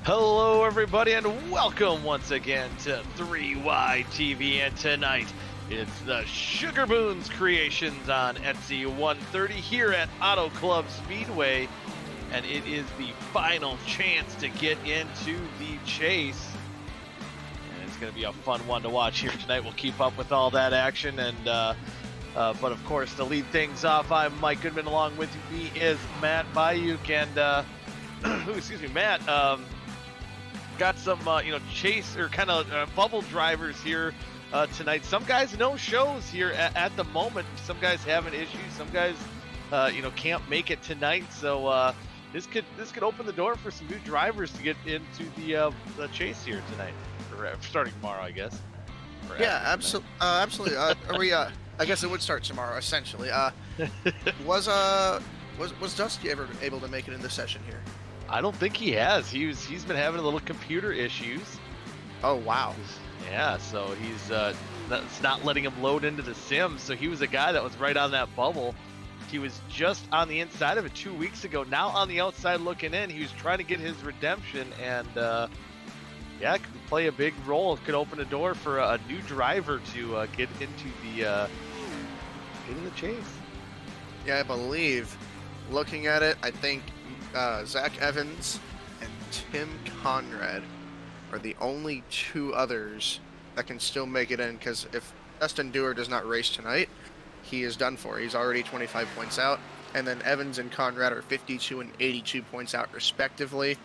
Hello, everybody, and welcome once again to 3Y TV. And tonight, it's the Sugar Moon's Creations on Etsy 130 here at Auto Club Speedway, and it is the final chance to get into the chase. And it's going to be a fun one to watch here tonight. We'll keep up with all that action, and but of course, to lead things off, I'm Mike Goodman. Along with me is Matt Bayuk, and excuse me, Matt. Got some, chase or kind of bubble drivers here tonight. Some guys no shows here at the moment. Some guys having issues. Some guys, can't make it tonight. So this could open the door for some new drivers to get into the chase here tonight, or starting tomorrow, I guess. Yeah, absolutely. I guess it would start tomorrow, essentially. Was Dusty ever able to make it in the session here? I don't think he has. He's been having a little computer issues. Oh wow. Yeah, so it's not letting him load into the sim. So he was a guy that was right on that bubble. He was just on the inside of it 2 weeks ago. Now on the outside looking in, he was trying to get his redemption, and it could play a big role. It could open a door for a new driver to get into the chase. Yeah, I believe. Looking at it, I think Zach Evans and Tim Conrad are the only two others that can still make it in, because if Dustin Dewar does not race tonight, he is done for. He's already 25 points out, and then Evans and Conrad are 52 and 82 points out respectively.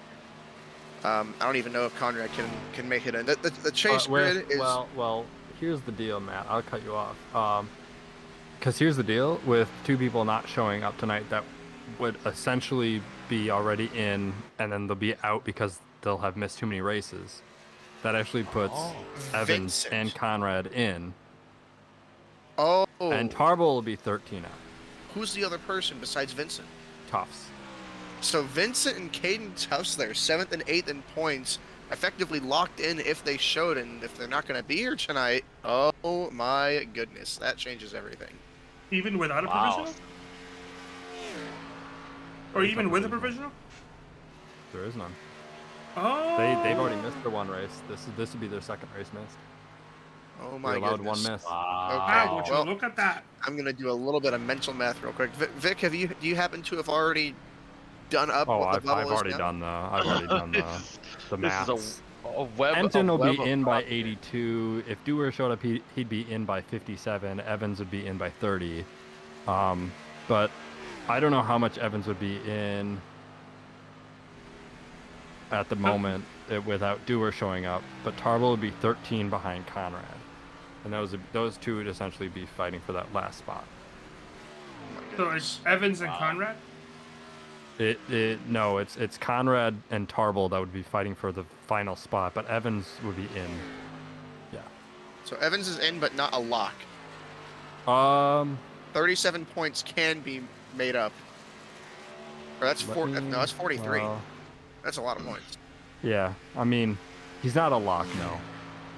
I don't even know if Conrad can make it in. The chase grid is... Well, here's the deal, Matt. I'll cut you off. Because here's the deal with two people not showing up tonight that would essentially be already in, and then they'll be out because they'll have missed too many races. That actually puts Evans Vincent and Conrad in. Oh. And Tarble will be 13 out. Who's the other person besides Vincent? Tufts. So Vincent and Caden Tufts there, 7th and 8th in points, effectively locked in if they showed, and if they're not going to be here tonight, oh my goodness, that changes everything. Even without a provisional? Or even with a provisional? There is none. Oh. They've already missed their one race. This would be their second race missed. Oh my They're allowed goodness. one miss. Wow, Okay, well, look at that. I'm going to do a little bit of mental math real quick. Vic, do you happen to have already done up what the bubble I've is already now? done the math. This is a web. Enton will be in by propaganda. 82. If Dewar showed up, he'd be in by 57. Evans would be in by 30. But I don't know how much Evans would be in at the moment without Dewar showing up. But Tarble would be 13 behind Conrad. And those two would essentially be fighting for that last spot. So it's Evans and Conrad? No, it's Conrad and Tarble that would be fighting for the final spot, but Evans would be in. Yeah. So Evans is in, but not a lock. 37 points can be made up. Or that's that's 43. That's a lot of points. Yeah, I mean, he's not a lock, no.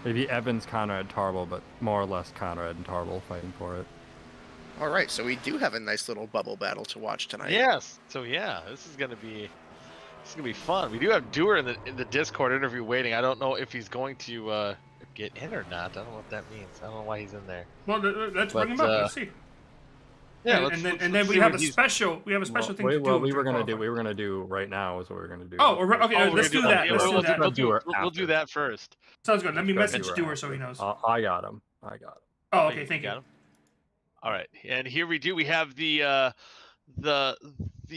Maybe Evans, Conrad, Tarble, but more or less Conrad and Tarble fighting for it. All right, so we do have a nice little bubble battle to watch tonight. Yes. So yeah, this is gonna be fun. We do have Dewar in the Discord interview waiting. I don't know if he's going to get in or not. I don't know what that means. I don't know why he's in there. Well, let's bring him up. Let's see. Yeah, and then we have a special. We have a special thing to do. What we were gonna do right now is what we're gonna do. Oh, okay. Let's do that. We'll Let's do that first. Sounds good. Let me Let's message go Dewar so he knows. I got him. Oh, okay. Thank you. Got him? All right, and here we do. We have the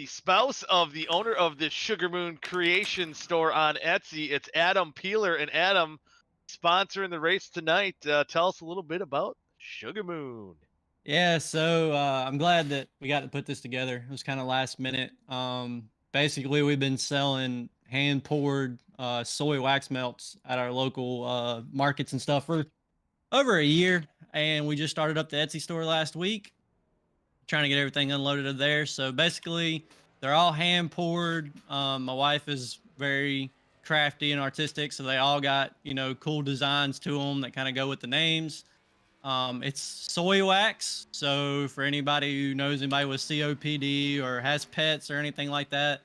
spouse of the owner of the Sugar Moon Creation store on Etsy. It's Adam Peeler, and Adam sponsoring the race tonight. Tell us a little bit about Sugar Moon. Yeah, so I'm glad that we got to put this together. It was kind of last minute. Basically, we've been selling hand poured soy wax melts at our local markets and stuff for over a year, and we just started up the Etsy store last week, trying to get everything unloaded there. So basically, they're all hand poured. My wife is very crafty and artistic, so they all got cool designs to them that kind of go with the names. It's soy wax, so for anybody who knows anybody with COPD or has pets or anything like that,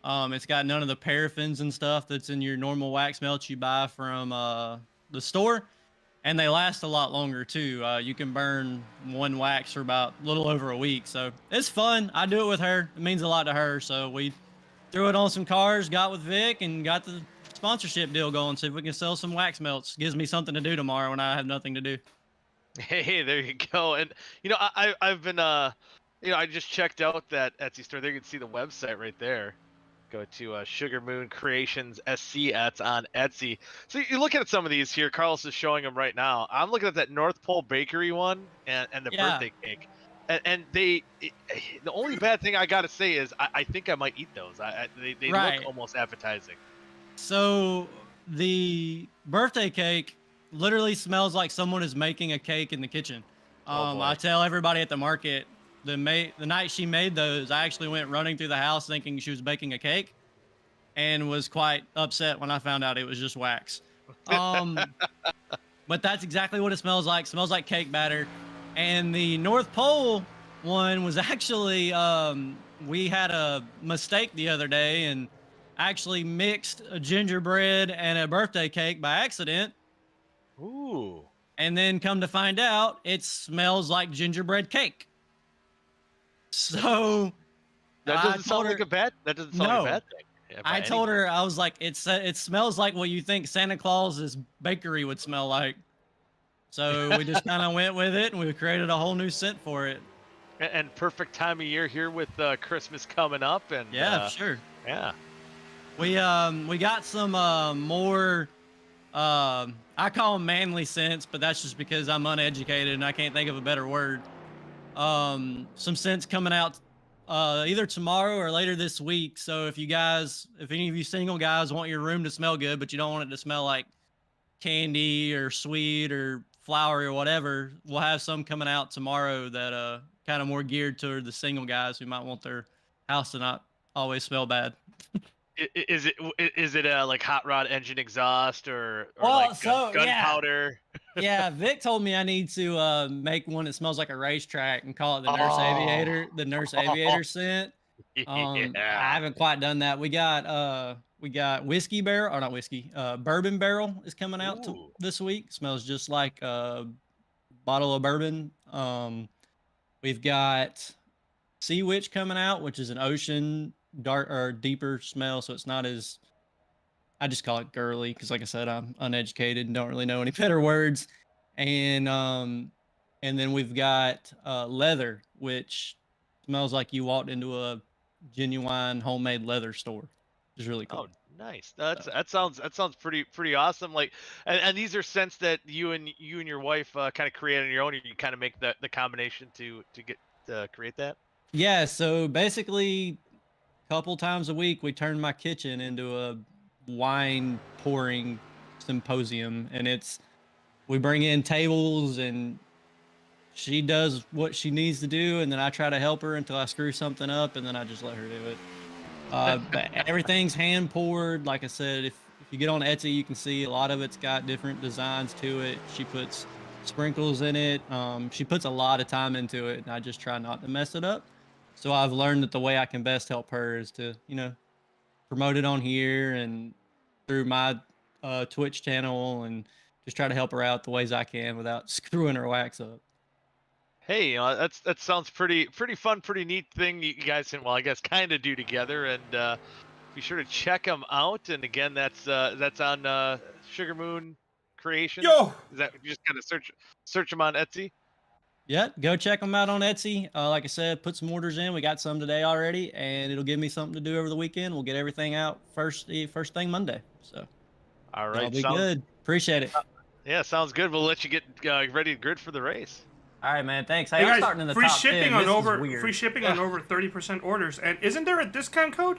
It's got none of the paraffins and stuff that's in your normal wax melts you buy from the store, and they last a lot longer too. You can burn one wax for about a little over a week, so it's fun. I do it with her. It means a lot to her, so we threw it on some cars, got with Vic, and got the sponsorship deal going. See if we can sell some wax melts. Gives me something to do tomorrow when I have nothing to do. Hey, there you go. And I've been I just checked out that Etsy store. There you can see the website right there. Go to Sugar Moon Creations SC on Etsy. So you're looking at some of these here. Carlos is showing them right now. I'm looking at that North Pole Bakery one and the birthday cake. And the only bad thing I gotta say is I think I might eat those. They look almost appetizing. So the birthday cake literally smells like someone is making a cake in the kitchen. I tell everybody at the market, the night she made those, I actually went running through the house thinking she was baking a cake, and was quite upset when I found out it was just wax. But that's exactly what it smells like. It smells like cake batter. And the North Pole one was actually, we had a mistake the other day and actually mixed a gingerbread and a birthday cake by accident. Ooh. And then come to find out, it smells like gingerbread cake. So that doesn't sound like a bad thing. Yeah, I told her, I was like, it smells like what you think Santa Claus's bakery would smell like. So we just kind of went with it, and we created a whole new scent for it. And perfect time of year here with Christmas coming up, and sure. Yeah. We got some more I call them manly scents, but that's just because I'm uneducated and I can't think of a better word. Some scents coming out either tomorrow or later this week. So if any of you single guys want your room to smell good, but you don't want it to smell like candy or sweet or flowery or whatever, we'll have some coming out tomorrow that kind of more geared toward the single guys who might want their house to not always smell bad. Is it like hot rod engine exhaust or like gunpowder? Yeah, Vic told me I need to make one that smells like a racetrack and call it the Nurse Aviator, the Nurse Aviator scent. I haven't quite done that. We got whiskey barrel, or not whiskey, bourbon barrel is coming out this week. Smells just like a bottle of bourbon. We've got Sea Witch coming out, which is an ocean dark or deeper smell, so it's not as, I just call it girly because, like I said, I'm uneducated and don't really know any better words. And then we've got leather, which smells like you walked into a genuine homemade leather store. It's really cool. Oh, nice. That sounds pretty awesome. Like, and these are scents that you and your wife kind of create on your own. Or you kind of make the combination to create that. Yeah. So basically, couple times a week we turn my kitchen into a wine pouring symposium, and we bring in tables and she does what she needs to do, and then I try to help her until I screw something up, and then I just let her do it. But everything's hand poured. Like I said, if you get on Etsy, you can see a lot of it's got different designs to it. She puts sprinkles in it. She puts a lot of time into it, and I just try not to mess it up. So I've learned that the way I can best help her is to, promote it on here and through my Twitch channel, and just try to help her out the ways I can without screwing her wax up. Hey, that sounds pretty fun, pretty neat thing you guys can, well, I guess, kind of do together. And be sure to check them out. And again, that's on Sugar Moon Creations. Yo, is that you just kind of search them on Etsy? Yeah, go check them out on Etsy. Like I said, put some orders in. We got some today already, and it'll give me something to do over the weekend. We'll get everything out first thing Monday. So, all right, that'll be good. Appreciate it. Yeah, sounds good. We'll let you get ready to grid for the race. All right, man. Thanks. Hey, guys, I'm starting in the free top shipping 10. on over 30% orders. And isn't there a discount code?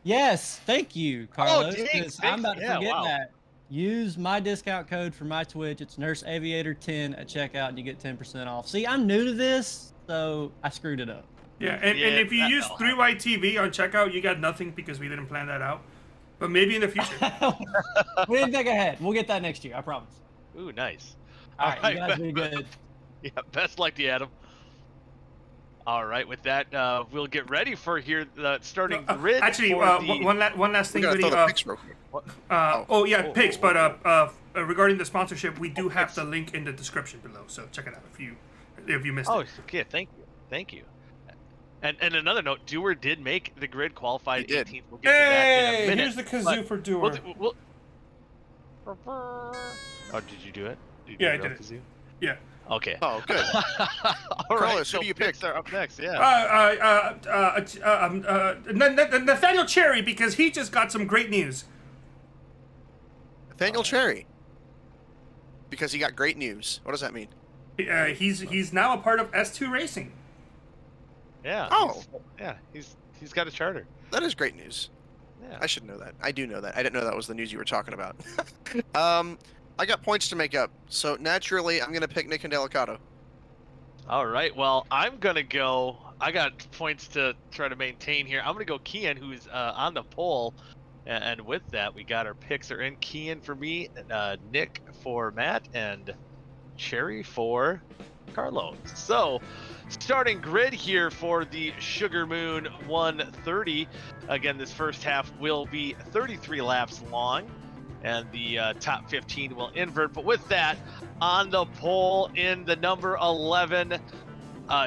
Yes, thank you, Carlos. I'm about to forget that. Use my discount code for my Twitch. It's Nurse Aviator 10 at checkout, and you get 10% off. See, I'm new to this, so I screwed it up. Yeah, and if you use 3YTV on checkout, you got nothing because we didn't plan that out. But maybe in the future. We didn't think ahead. We'll get that next year, I promise. Ooh, nice. All right, you guys be good. Yeah, best luck to you, Adam. All right, with that, we'll get ready for here the starting grid. Actually, for the... one last thing, We're gonna Goody. throw the picks real quick. Picks. But regarding the sponsorship, we do have the link in the description below, so check it out if you missed it. Oh, okay. Thank you. And another note, Dewar did make the grid, qualified 18th. We'll get to that in a minute. Here's the kazoo for Dewar. Oh, did you do it? Yeah, I did it. Kazoo? Yeah. Okay. Oh, good. All right. Carlos, who do you pick? Are up next. Yeah. Nathaniel Cherry, because he just got some great news. Nathaniel Cherry. Because he got great news. What does that mean? He's now a part of S2 Racing. Yeah. Oh. He's got a charter. That is great news. Yeah. I should know that. I do know that. I didn't know that was the news you were talking about. I got points to make up, so naturally I'm gonna pick Nick and Delicato. All right. Well, I'm gonna go. I got points to try to maintain here. I'm gonna go Kian, who's on the pole, and with that, we got our picks are in. Kian for me, Nick for Matt, and Cherry for Carlos. So, starting grid here for the Sugar Moon 130. Again, this first half will be 33 laps long, and the top 15 will invert. But with that, on the pole in the number 11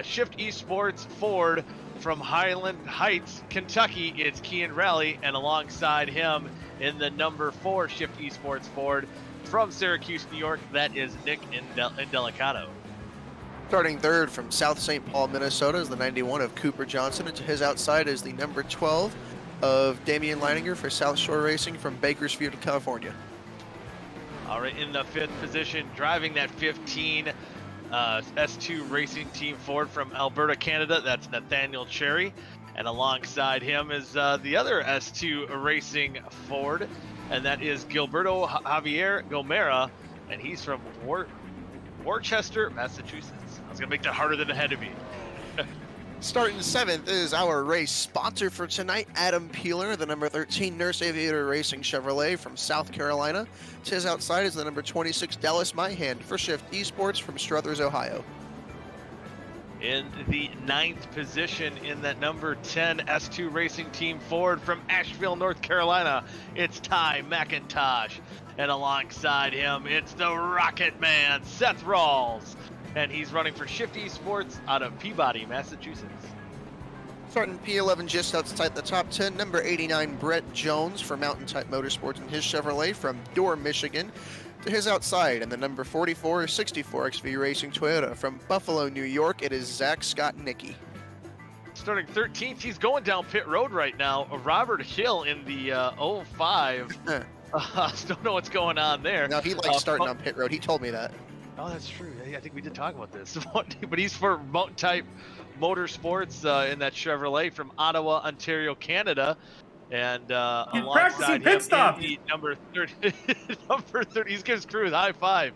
Shift Esports Ford from Highland Heights, Kentucky, it's Kian Raleigh, and alongside him in the number 4 Shift Esports Ford from Syracuse, New York, that is Nick Indelicato. Starting third from South St. Paul, Minnesota is the 91 of Cooper Johnson, and to his outside is the number 12 of Damian Leininger for South Shore Racing from Bakersfield, California. All right, in the 5th position, driving that 15 S2 Racing Team Ford from Alberta, Canada, that's Nathaniel Cherry. And alongside him is the other S2 Racing Ford, and that is Gilberto Javier Gomera, and he's from Worcester, Massachusetts. I was going to make that harder than it had to be. Starting 7th is our race sponsor for tonight, Adam Peeler, the number 13 Nurse Aviator Racing Chevrolet from South Carolina. To his outside is the number 26 Dallas Myhand for Shift Esports from Struthers, Ohio. In the 9th position in that number 10 S2 Racing Team Ford from Asheville, North Carolina, it's Ty McIntosh. And alongside him, it's the Rocket Man, Seth Rawls. And he's running for Shift Esports out of Peabody, Massachusetts. Starting P11 just outside the top 10, number 89 Brett Jones for Mountain Type Motorsports in his Chevrolet from Dorr, Michigan. To his outside, and the number 44 64 XV Racing Toyota from Buffalo, New York, it is Zach Scott Nicky. Starting 13th, he's going down pit road right now. Robert Hill in the 05. Don't know what's going on there. No, he likes starting on pit road. He told me that. Oh, that's true. I think we did talk about this. But he's for Mountain Type Motorsports in that Chevrolet from Ottawa, Ontario, Canada. And alongside him, the number 30, he's giving his crew a high five.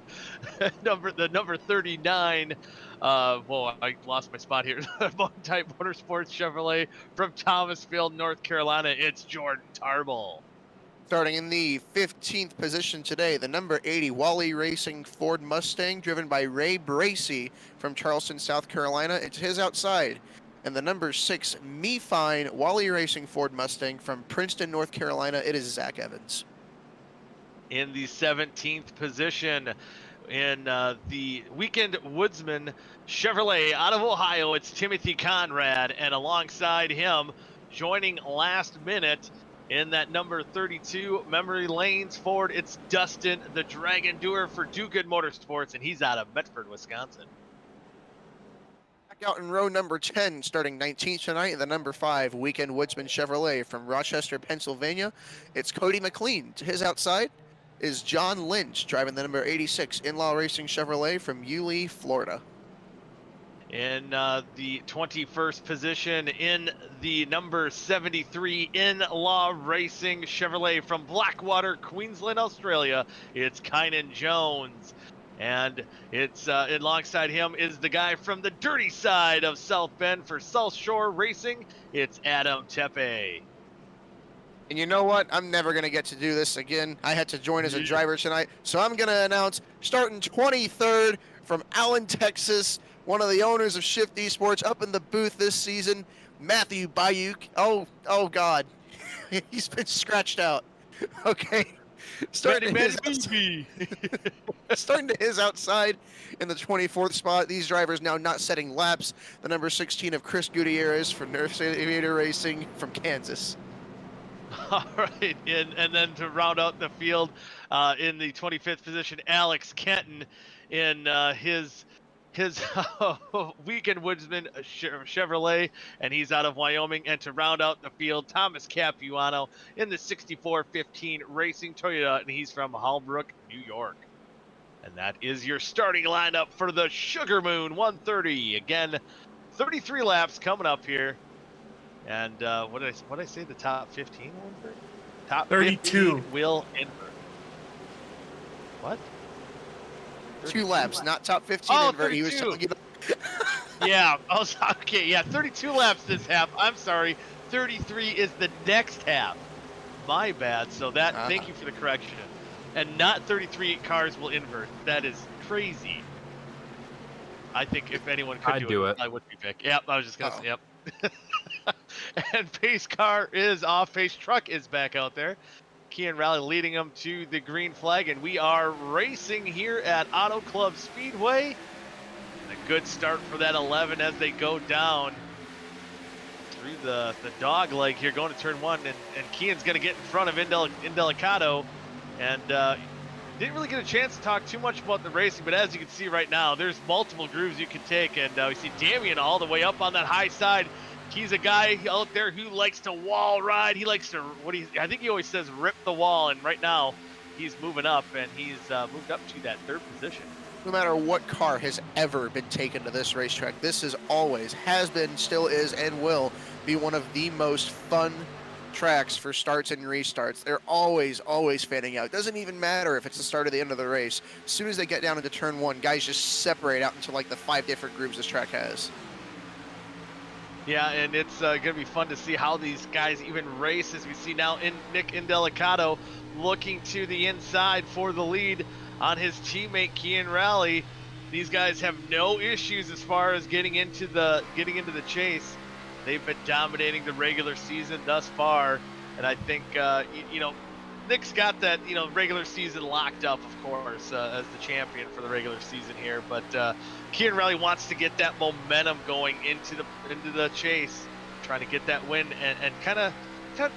the number 39. I lost my spot here. Mountain Type Motorsports Chevrolet from Thomasville, North Carolina. It's Jordan Tarbell. Starting in the 15th position today, the number 80 Wally Racing Ford Mustang, driven by Ray Bracey from Charleston, South Carolina. It's his outside. And the number 6 Me Fine Wally Racing Ford Mustang from Princeton, North Carolina, it is Zach Evans. In the 17th position in the Weekend Woodsman Chevrolet out of Ohio, it's Timothy Conrad. And alongside him, joining last minute, in that number 32 Memory Lanes Ford, it's Dustin the Dragon Doer for Do Good Motorsports, and he's out of Medford, Wisconsin. Back out in row number 10, starting 19th tonight, the number 5 Weekend Woodsman Chevrolet from Rochester, Pennsylvania, it's Cody McLean. To his outside is John Lynch, driving the number 86 In-Law Racing Chevrolet from Yulee, Florida. In the 21st position in the number 73 In-Law Racing Chevrolet from Blackwater, Queensland, Australia, it's Kynan Jones. And it's alongside him is the guy from the dirty side of South Bend for South Shore Racing, it's Adam Tepe. And you know what? I'm never going to get to do this again. I had to join as a driver tonight. So I'm going to announce starting 23rd from Allen, Texas, one of the owners of Shift Esports, up in the booth this season, Matthew Bayuk. Oh God, he's been scratched out. Okay, starting to his outside in the 24th spot. These drivers now not setting laps. The number 16 of Chris Gutierrez for Nerf Aviator Racing from Kansas. All right, and then to round out the field, in the 25th position, Alex Kenton in his Weekend Woodsman Chevrolet, and he's out of Wyoming. And to round out the field, Thomas Capuano in the 6415 Racing Toyota, and he's from Hallbrook, New York. And that is your starting lineup for the Sugar Moon 130. Again, 33 laps coming up here. And what did I say? The top 15 will invert? Top 32 will invert. What? 2 laps, not top 15 invert. 32. He was telling you. Yeah. Okay. Yeah. 32 laps this half. I'm sorry. 33 is the next half. My bad. So that. Thank you for the correction. And not 33 cars will invert. That is crazy. I think if anyone could do it, I would be Vic. Yep. I was just gonna say. Yep. And pace car is off. Pace truck is back out there. Kian Rally leading them to the green flag, and we are racing here at Auto Club Speedway. And a good start for that 11 as they go down through the dog leg here, going to turn 1, and Kian's going to get in front of Indelicato, and didn't really get a chance to talk too much about the racing, but as you can see right now, there's multiple grooves you can take, and we see Damian all the way up on that high side. He's a guy out there who likes to wall ride. He likes to, I think he always says rip the wall, and right now he's moving up, and he's moved up to that 3rd position. No matter what car has ever been taken to this racetrack, this is always, has been, still is, and will be one of the most fun tracks for starts and restarts. They're always fanning out. It doesn't even matter if it's the start or the end of the race. As soon as they get down into turn 1, guys just separate out into like the 5 different grooves this track has. Yeah, and it's going to be fun to see how these guys even race, as we see now Nick Indelicato looking to the inside for the lead on his teammate Kian Rally. These guys have no issues as far as getting into the chase. They've been dominating the regular season thus far, and I think Nick's got that regular season locked up, of course, as the champion for the regular season here. But Kian Rally wants to get that momentum going into the chase, trying to get that win and kind of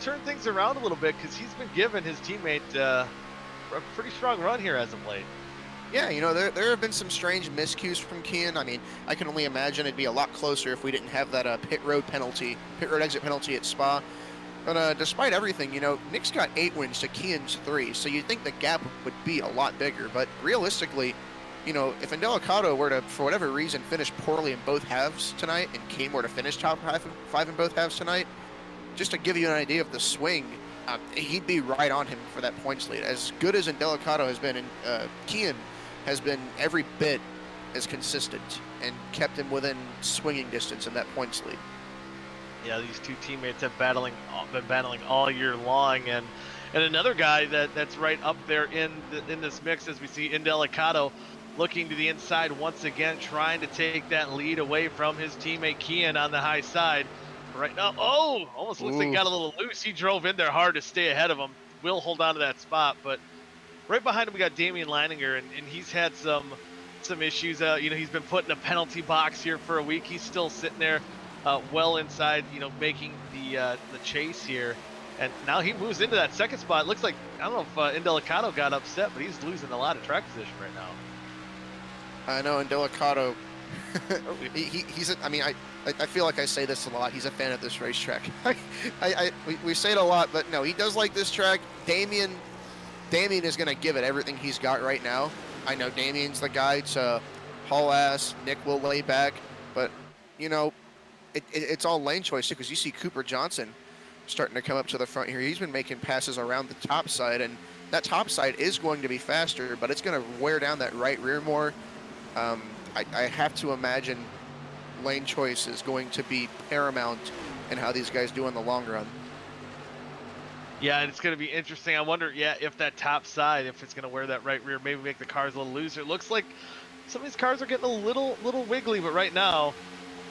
turn things around a little bit, because he's been giving his teammate a pretty strong run here as of late. Yeah, there have been some strange miscues from Kian. I mean, I can only imagine it'd be a lot closer if we didn't have that pit road exit penalty at Spa. But despite everything, Nick's got 8 wins to Kian's 3, so you'd think the gap would be a lot bigger. But realistically, if Indelicato were to, for whatever reason, finish poorly in both halves tonight, and Kian were to finish top 5 in both halves tonight, just to give you an idea of the swing, he'd be right on him for that points lead. As good as Indelicato has been, Kian has been every bit as consistent and kept him within swinging distance in that points lead. Yeah, these two teammates have been battling all year long, and another guy that's right up there in this mix, as we see Indelicato looking to the inside once again, trying to take that lead away from his teammate Kian on the high side. Right now, almost looks like he got a little loose. He drove in there hard to stay ahead of him. Will hold on to that spot, but right behind him we got Damian Leininger, and he's had some issues. He's been put in a penalty box here for a week. He's still sitting there well inside, making the chase here. And now he moves into that 2nd spot. It looks like, I don't know if Indelicato got upset, but he's losing a lot of track position right now. I know Indelicato, I feel like I say this a lot. He's a fan of this racetrack. We say it a lot, but no, he does like this track. Damian is going to give it everything he's got right now. I know Damian's the guy to haul ass. Nick will lay back, but it's all lane choice too, because you see Cooper Johnson starting to come up to the front here. He's been making passes around the top side, and that top side is going to be faster, but it's going to wear down that right rear more. I have to imagine lane choice is going to be paramount in how these guys do in the long run. Yeah, and it's going to be interesting. I wonder, if that top side, if it's going to wear that right rear, maybe make the cars a little looser. It looks like some of these cars are getting a little wiggly, but right now,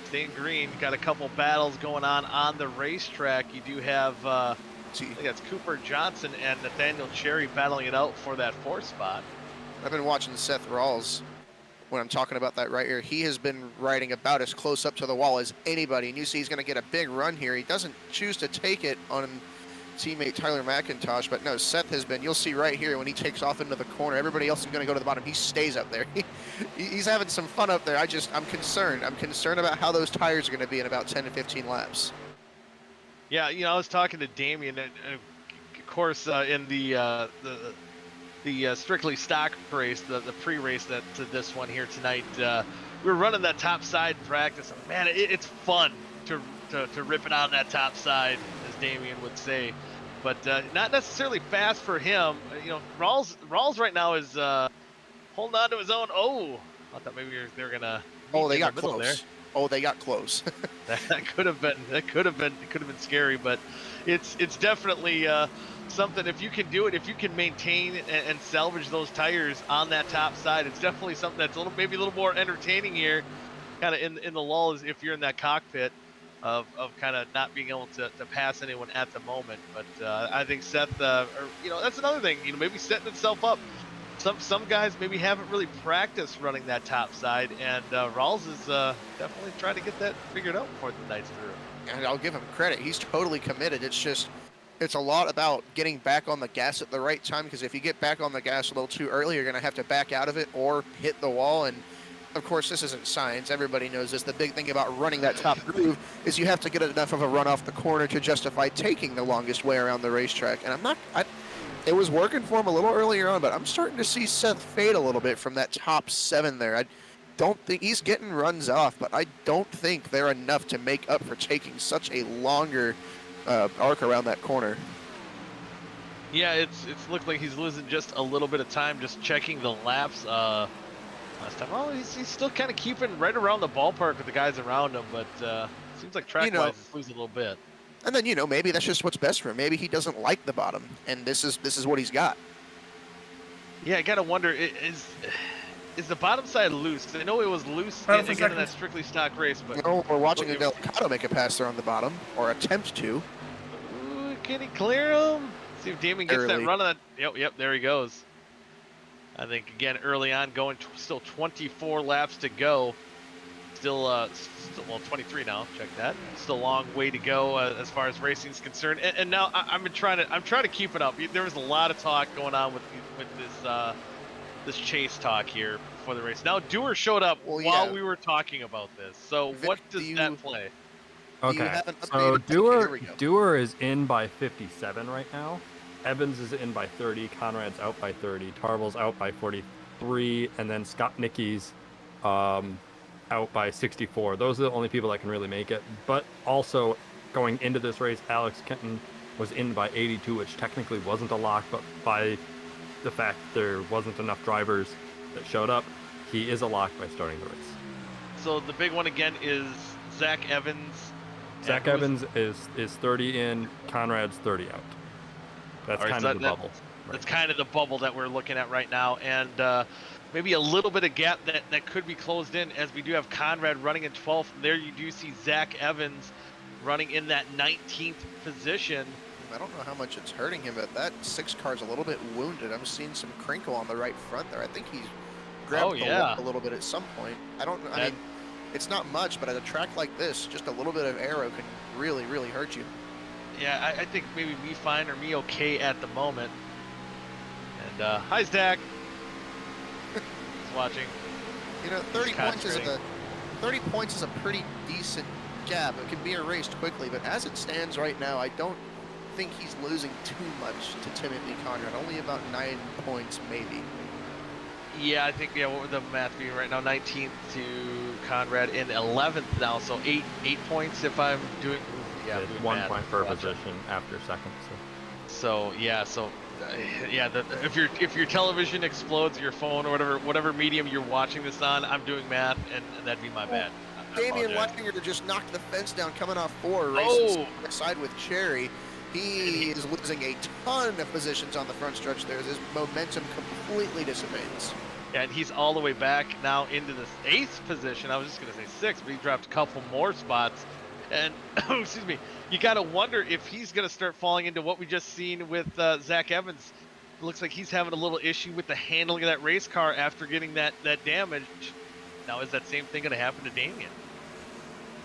staying green. Got a couple battles going on the racetrack. You do have, I think that's Cooper Johnson and Nathaniel Cherry battling it out for that 4th spot. I've been watching Seth Rawls when I'm talking about that right here. He has been riding about as close up to the wall as anybody, and you see he's going to get a big run here. He doesn't choose to take it on teammate Tyler McIntosh, but no, Seth has been. You'll see right here when he takes off into the corner, everybody else is going to go to the bottom. He stays up there. He's having some fun up there. I'm concerned. I'm concerned about how those tires are going to be in about 10 to 15 laps. Yeah, you know, I was talking to Damian, and of course, in the strictly stock race, the pre-race to this one here tonight, we were running that top side in practice. And man, it's fun to rip it out on that top side, as Damian would say, but not necessarily fast for him. You know, Rawls right now is holding on to his own. Oh, I thought maybe they were gonna. Oh, they got close. There. Oh, they got close. that could have been scary, but it's definitely something. If you can do it, if you can maintain and salvage those tires on that top side, it's definitely something that's maybe a little more entertaining here, kind of in the lulls if you're in that cockpit of kind of not being able to pass anyone at the moment. But I think Seth, you know, that's another thing, you know, maybe setting itself up. Some guys maybe haven't really practiced running that top side, and Rawls is definitely trying to get that figured out before the night's through. And I'll give him credit. He's totally committed. It's a lot about getting back on the gas at the right time, because if you get back on the gas a little too early, you're going to have to back out of it or hit the wall. And of course, this isn't science. Everybody knows this. The big thing about running that top groove is you have to get enough of a run off the corner to justify taking the longest way around the racetrack. And it was working for him a little earlier on, but I'm starting to see Seth fade a little bit from that top 7 there. I don't think he's getting runs off, but I don't think they're enough to make up for taking such a longer arc around that corner. Yeah, it's looked like he's losing just a little bit of time just checking the laps last time. Well, he's still kind of keeping right around the ballpark with the guys around him, but seems like track-wise he's losing a little bit. And then, you know, maybe that's just what's best for him. Maybe he doesn't like the bottom, and this is what he's got. Yeah, I gotta wonder, is the bottom side loose? I know it was loose in that strictly stock race, but no, we're watching a Delgado make a pass there on the bottom, or attempt to. Ooh, can he clear him? See if Damon gets that run on that. Yep, there he goes. I think again early on, going still 24 laps to go. Still, well, 23 now. Check that. Still a long way to go as far as racing is concerned. And now I'm trying to keep it up. There was a lot of talk going on with this chase talk here before the race. Now Dewar showed up while we were talking about this. So Vic, what does that play? Okay, so Dewar is in by 57 right now. Evans is in by 30. Conrad's out by 30. Tarbell's out by 43, and then Scott Nicky's out by 64. Those are the only people that can really make it. But also, going into this race, Alex Kenton was in by 82, which technically wasn't a lock, but by the fact there wasn't enough drivers that showed up, he is a lock by starting the race. So the big one again is Zach Evans. Zach Evans is 30 in, Conrad's 30 out. That's kind of the bubble. That's kind of the bubble that we're looking at right now, and maybe a little bit of gap that could be closed in, as we do have Conrad running in 12th. There you do see Zach Evans running in that 19th position. I don't know how much it's hurting him, but that 6 car's a little bit wounded. I'm seeing some crinkle on the right front there. I think he's grabbed the lip a little bit at some point. I don't know. I mean, it's not much, but at a track like this, just a little bit of aero can really, really hurt you. Yeah, I think maybe me fine or me okay at the moment. And hi, Zach. He's watching. You know, 30 points is a pretty decent gap. It can be erased quickly, but as it stands right now, I don't think he's losing too much to Timothy Conrad. Only about 9 points, maybe. Yeah, I think, what would the math be right now? 19th to Conrad in 11th now, so 8 points if I'm doing... Yeah, it's 1 point per position after second. If your television explodes, your phone or whatever medium you're watching this on, I'm doing math, and that'd be my bad. Damian Leitinger just knocked the fence down coming off 4, racing side with Cherry. He is losing a ton of positions on the front stretch there as his momentum completely dissipates. And he's all the way back now into this 8th position. I was just going to say 6th, but he dropped a couple more spots. And, excuse me, you got to wonder if he's going to start falling into what we just seen with Zach Evans. It looks like he's having a little issue with the handling of that race car after getting that damage. Now, is that same thing going to happen to Damian?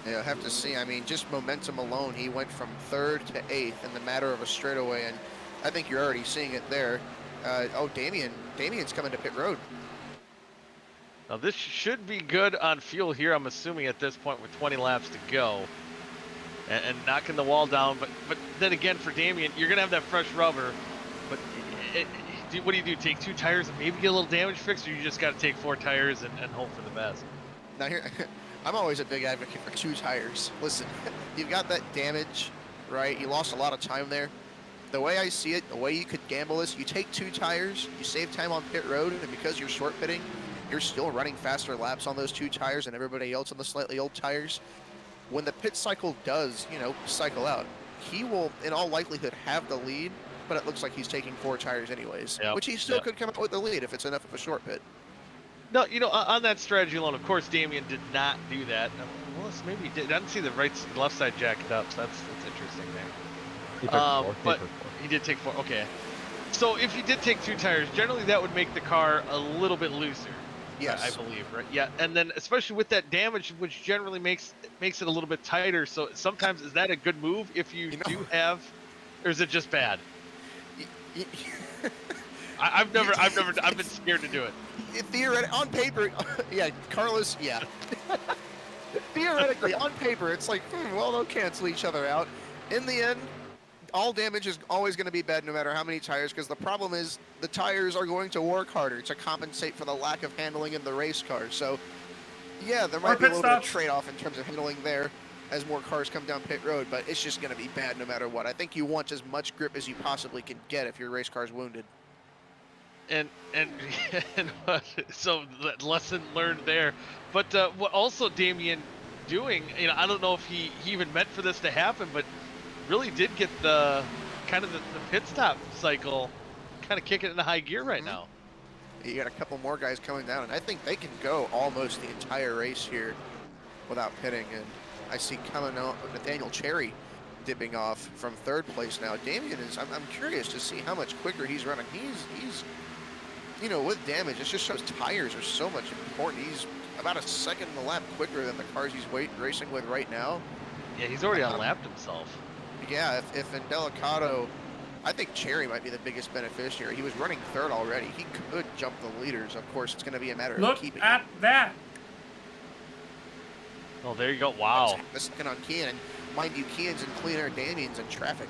Yeah, I'll have to see. I mean, just momentum alone, he went from 3rd to 8th in the matter of a straightaway, and I think you're already seeing it there. Damian's coming to pit road. Now, this should be good on fuel here, I'm assuming, at this point with 20 laps to go. And knocking the wall down, but then again, for Damian, you're going to have that fresh rubber, but what do? Take 2 tires and maybe get a little damage fixed, or you just got to take 4 tires and hope for the best? Now here, I'm always a big advocate for 2 tires. Listen, you've got that damage, right? You lost a lot of time there. The way I see it, the way you could gamble is you take 2 tires, you save time on pit road, and because you're short pitting, you're still running faster laps on those 2 tires than everybody else on the slightly old tires. When the pit cycle does, cycle out, he will, in all likelihood, have the lead, but it looks like he's taking 4 tires anyways, which he still could come out with the lead if it's enough of a short pit. No, on that strategy alone, of course, Damian did not do that. Well, maybe he did. I didn't see the left side jacked up, so that's interesting there. He took 4. But he did take 4. Okay. So if you did take 2 tires, generally that would make the car a little bit looser. Yes. I believe, right? Yeah, and then especially with that damage, which generally makes it a little bit tighter. So sometimes, is that a good move if you do have, or is it just bad? I've been scared to do it. Theoretically, on paper, yeah, Carlos, yeah. Theoretically, on paper, it's like, well, they'll cancel each other out. In the end, all damage is always going to be bad no matter how many tires, because the problem is the tires are going to work harder to compensate for the lack of handling in the race car. So, yeah, there might be a little bit of trade-off in terms of handling there as more cars come down pit road, but it's just going to be bad no matter what. I think you want as much grip as you possibly can get if your race car's wounded. And so lesson learned there. But what also Damian doing, I don't know if he even meant for this to happen, but really did get the kind of the pit stop cycle kind of kicking into high gear right now. You got a couple more guys coming down, and I think they can go almost the entire race here without pitting. And I see coming out Nathaniel Cherry dipping off from 3rd place now. Damian is, I'm curious to see how much quicker he's running. He's with damage, it just shows tires are so much important. He's about a second a lap quicker than the cars he's racing with right now. Yeah, he's already unlapped himself. Yeah, if in Delicado, I think Cherry might be the biggest beneficiary. He was running 3rd already. He could jump the leaders. Of course, it's going to be a matter of keeping Look at that. Oh, there you go. Wow. A second on Kean, and mind you, Kean's in clean air, Damian's in traffic.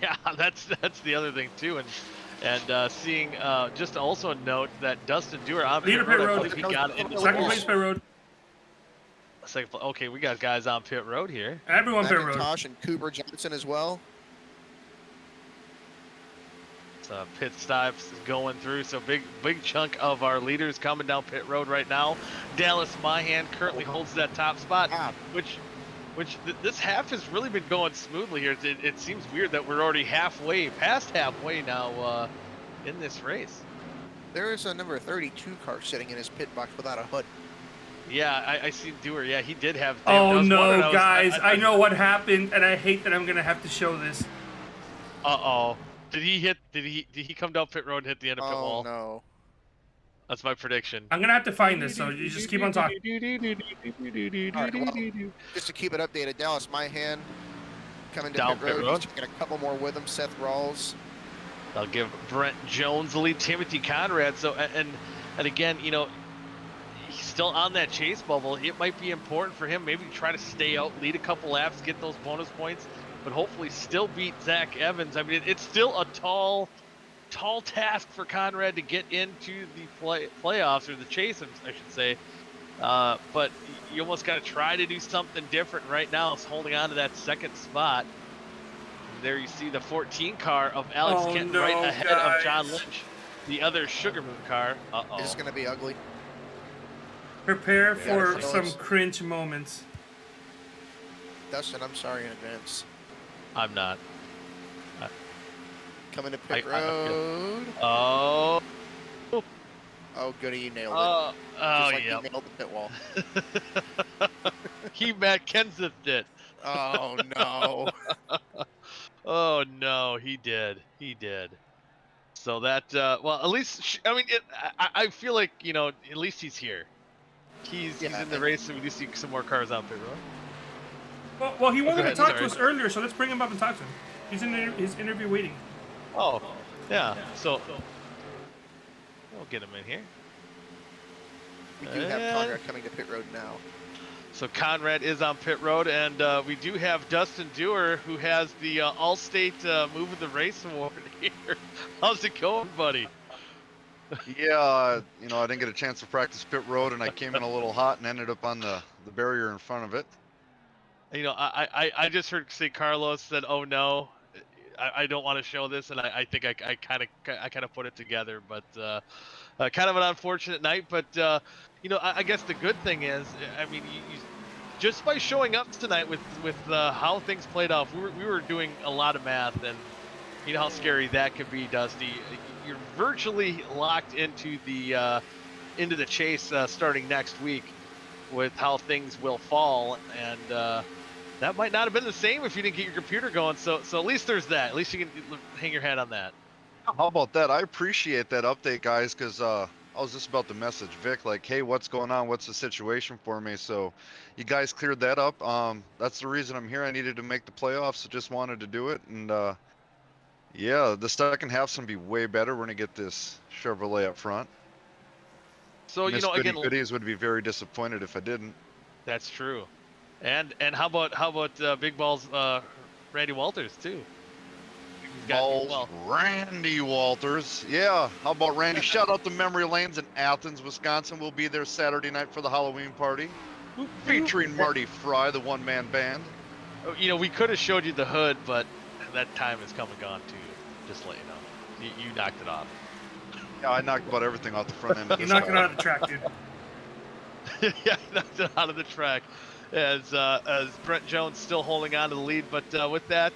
Yeah, that's the other thing too, and seeing just also a note that Dustin Dewar on pit road, I believe he got into second place pit road. Okay, we got guys on pit road here. Everyone pit road. McIntosh and Cooper Johnson as well. So pit stops going through. So big chunk of our leaders coming down pit road right now. Dallas Mahan currently holds that top spot, which this half has really been going smoothly here. It seems weird that we're already past halfway now in this race. There is a number 32 car sitting in his pit box without a hood. Yeah, I see Dewar. Yeah, he did have. Oh no, guys! I know what happened, and I hate that I'm gonna have to show this. Uh-oh. Did he come down pit road and hit the end of pit wall? Oh no. That's my prediction. I'm gonna have to find this, so you just keep on talking. All right, well, just to keep it updated, Dallas Mahan coming down pit road. Get a couple more with him. Seth Rawls. I'll give Brent Jones the lead. Timothy Conrad. So and again, he's still on that chase bubble. It might be important for him maybe to try to stay out, lead a couple laps, get those bonus points, but hopefully still beat Zach Evans. I mean, it's still a tall task for Conrad to get into the playoffs, or the chase, I should say. But you almost got to try to do something different right now. It's holding on to that 2nd spot. And there you see the 14 car of Alex Kenton right ahead of John Lynch, the other Sugar Moon car. This is going to be ugly. Prepare for some cringe moments. Dustin, I'm sorry in advance. I'm not. Coming to pit road. Oh. Oh, goody, you nailed it. Oh, Just like yeah. you nailed the pit wall. He Matt Kenseth it. Oh, no. Oh no, he did. He did. So that well, at least I mean, I feel like at least he's here. He's Yeah, in the and race, and we do see some more cars on pit road. Well, he Oh, wanted go to ahead, talk sorry. to us earlier, so let's bring him up and talk to him. He's in his interview waiting. Oh, yeah. So we'll get him in here. we do have And- Conrad coming to pit road now. So Conrad is on pit road, and we do have Dustin Dewar, who has the All-State Move of the Race award here. How's it going, buddy? Yeah, I didn't get a chance to practice pit road, and I came in a little hot and ended up on the barrier in front of it. I just heard say Carlos said, "Oh no, I don't want to show this," and I think I kind of put it together, but kind of an unfortunate night. But I guess the good thing is, I mean, you just by showing up tonight with how things played off, we were doing a lot of math, and you know how scary that could be, Dusty. You're virtually locked into the chase starting next week with how things will fall, and that might not have been the same if you didn't get your computer going. So at least there's that. At least you can hang your hat on that. How about that? I appreciate that update, guys, because I was just about to message Vic, like, hey, what's going on? What's the situation for me? So you guys cleared that up. That's the reason I'm here. I needed to make the playoffs, so just wanted to do it. And yeah, the second half's going to be way better. We're going to get this Chevrolet up front. So Miss again, Goodies would be very disappointed if I didn't. that's true. And how about Big Balls Randy Walters too? He's got- Balls, Randy Walters. Yeah, how about Randy? Shout out to Memory Lanes in Athens, Wisconsin. We'll be there Saturday night for the Halloween party, featuring Marty Fry, the one-man band. we could have showed you the hood, but that time has come and gone too. Just to let you know, you knocked it off. Yeah, I knocked about everything off the front end of You're this knocking car. out of the track, dude. Yeah, knocked it out of the track. As Brent Jones still holding on to the lead, but with that,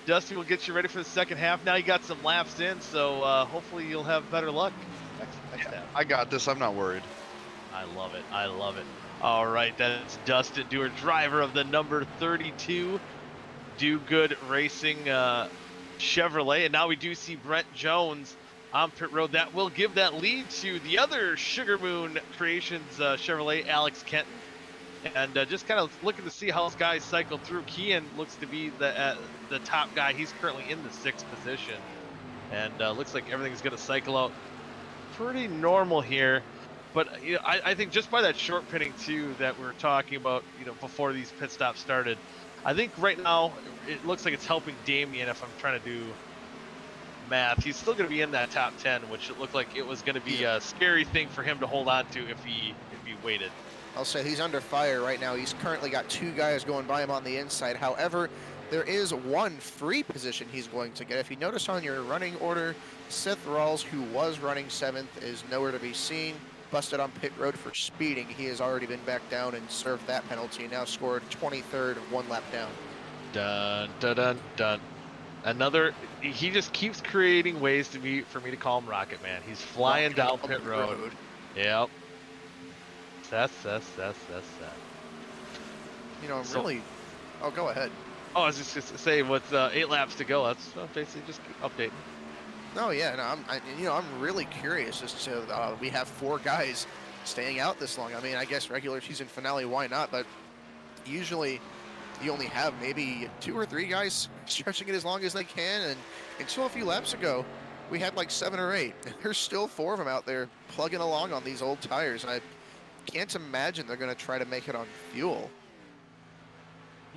Dusty will get you ready for the second half. Now you got some laps in, so hopefully you'll have better luck next half. I got this. I'm not worried. I love it. I love it. All right, that's Dustin Dewar, driver of the number 32 Do Good Racing Chevrolet, and now we do see Brent Jones on pit road. That will give that lead to the other Sugar Moon Creations Chevrolet, Alex Kenton. And just kind of looking to see how this guy cycled through. Kean looks to be the top guy. He's currently in the 6th position. And looks like everything's going to cycle out pretty normal here. But I think just by that short pitting too that we were talking about, before these pit stops started, I think right now it looks like it's helping Damien. If I'm trying to do math, he's still going to be in that top 10, which it looked like it was going to be a scary thing for him to hold on to if he waited. I'll say he's under fire right now. He's currently got 2 guys going by him on the inside. However, there is 1 free position he's going to get. If you notice on your running order, Seth Rawls, who was running 7th, is nowhere to be seen. Busted on pit road for speeding. He has already been back down and served that penalty, and now scored 23rd, 1 lap down. Dun dun dun dun. Another. He just keeps creating ways for me to call him Rocket Man. He's flying down pit road. Yep. That's. Really. Oh, go ahead. Oh, I was just gonna say with 8 laps to go. That's basically just updating. No, yeah, no, I'm really curious as to we have 4 guys staying out this long. I mean, I guess regular season finale, why not? But usually you only have maybe 2 or 3 guys stretching it as long as they can. And until a few laps ago, we had like 7 or 8. And there's still 4 of them out there plugging along on these old tires. And I can't imagine they're going to try to make it on fuel.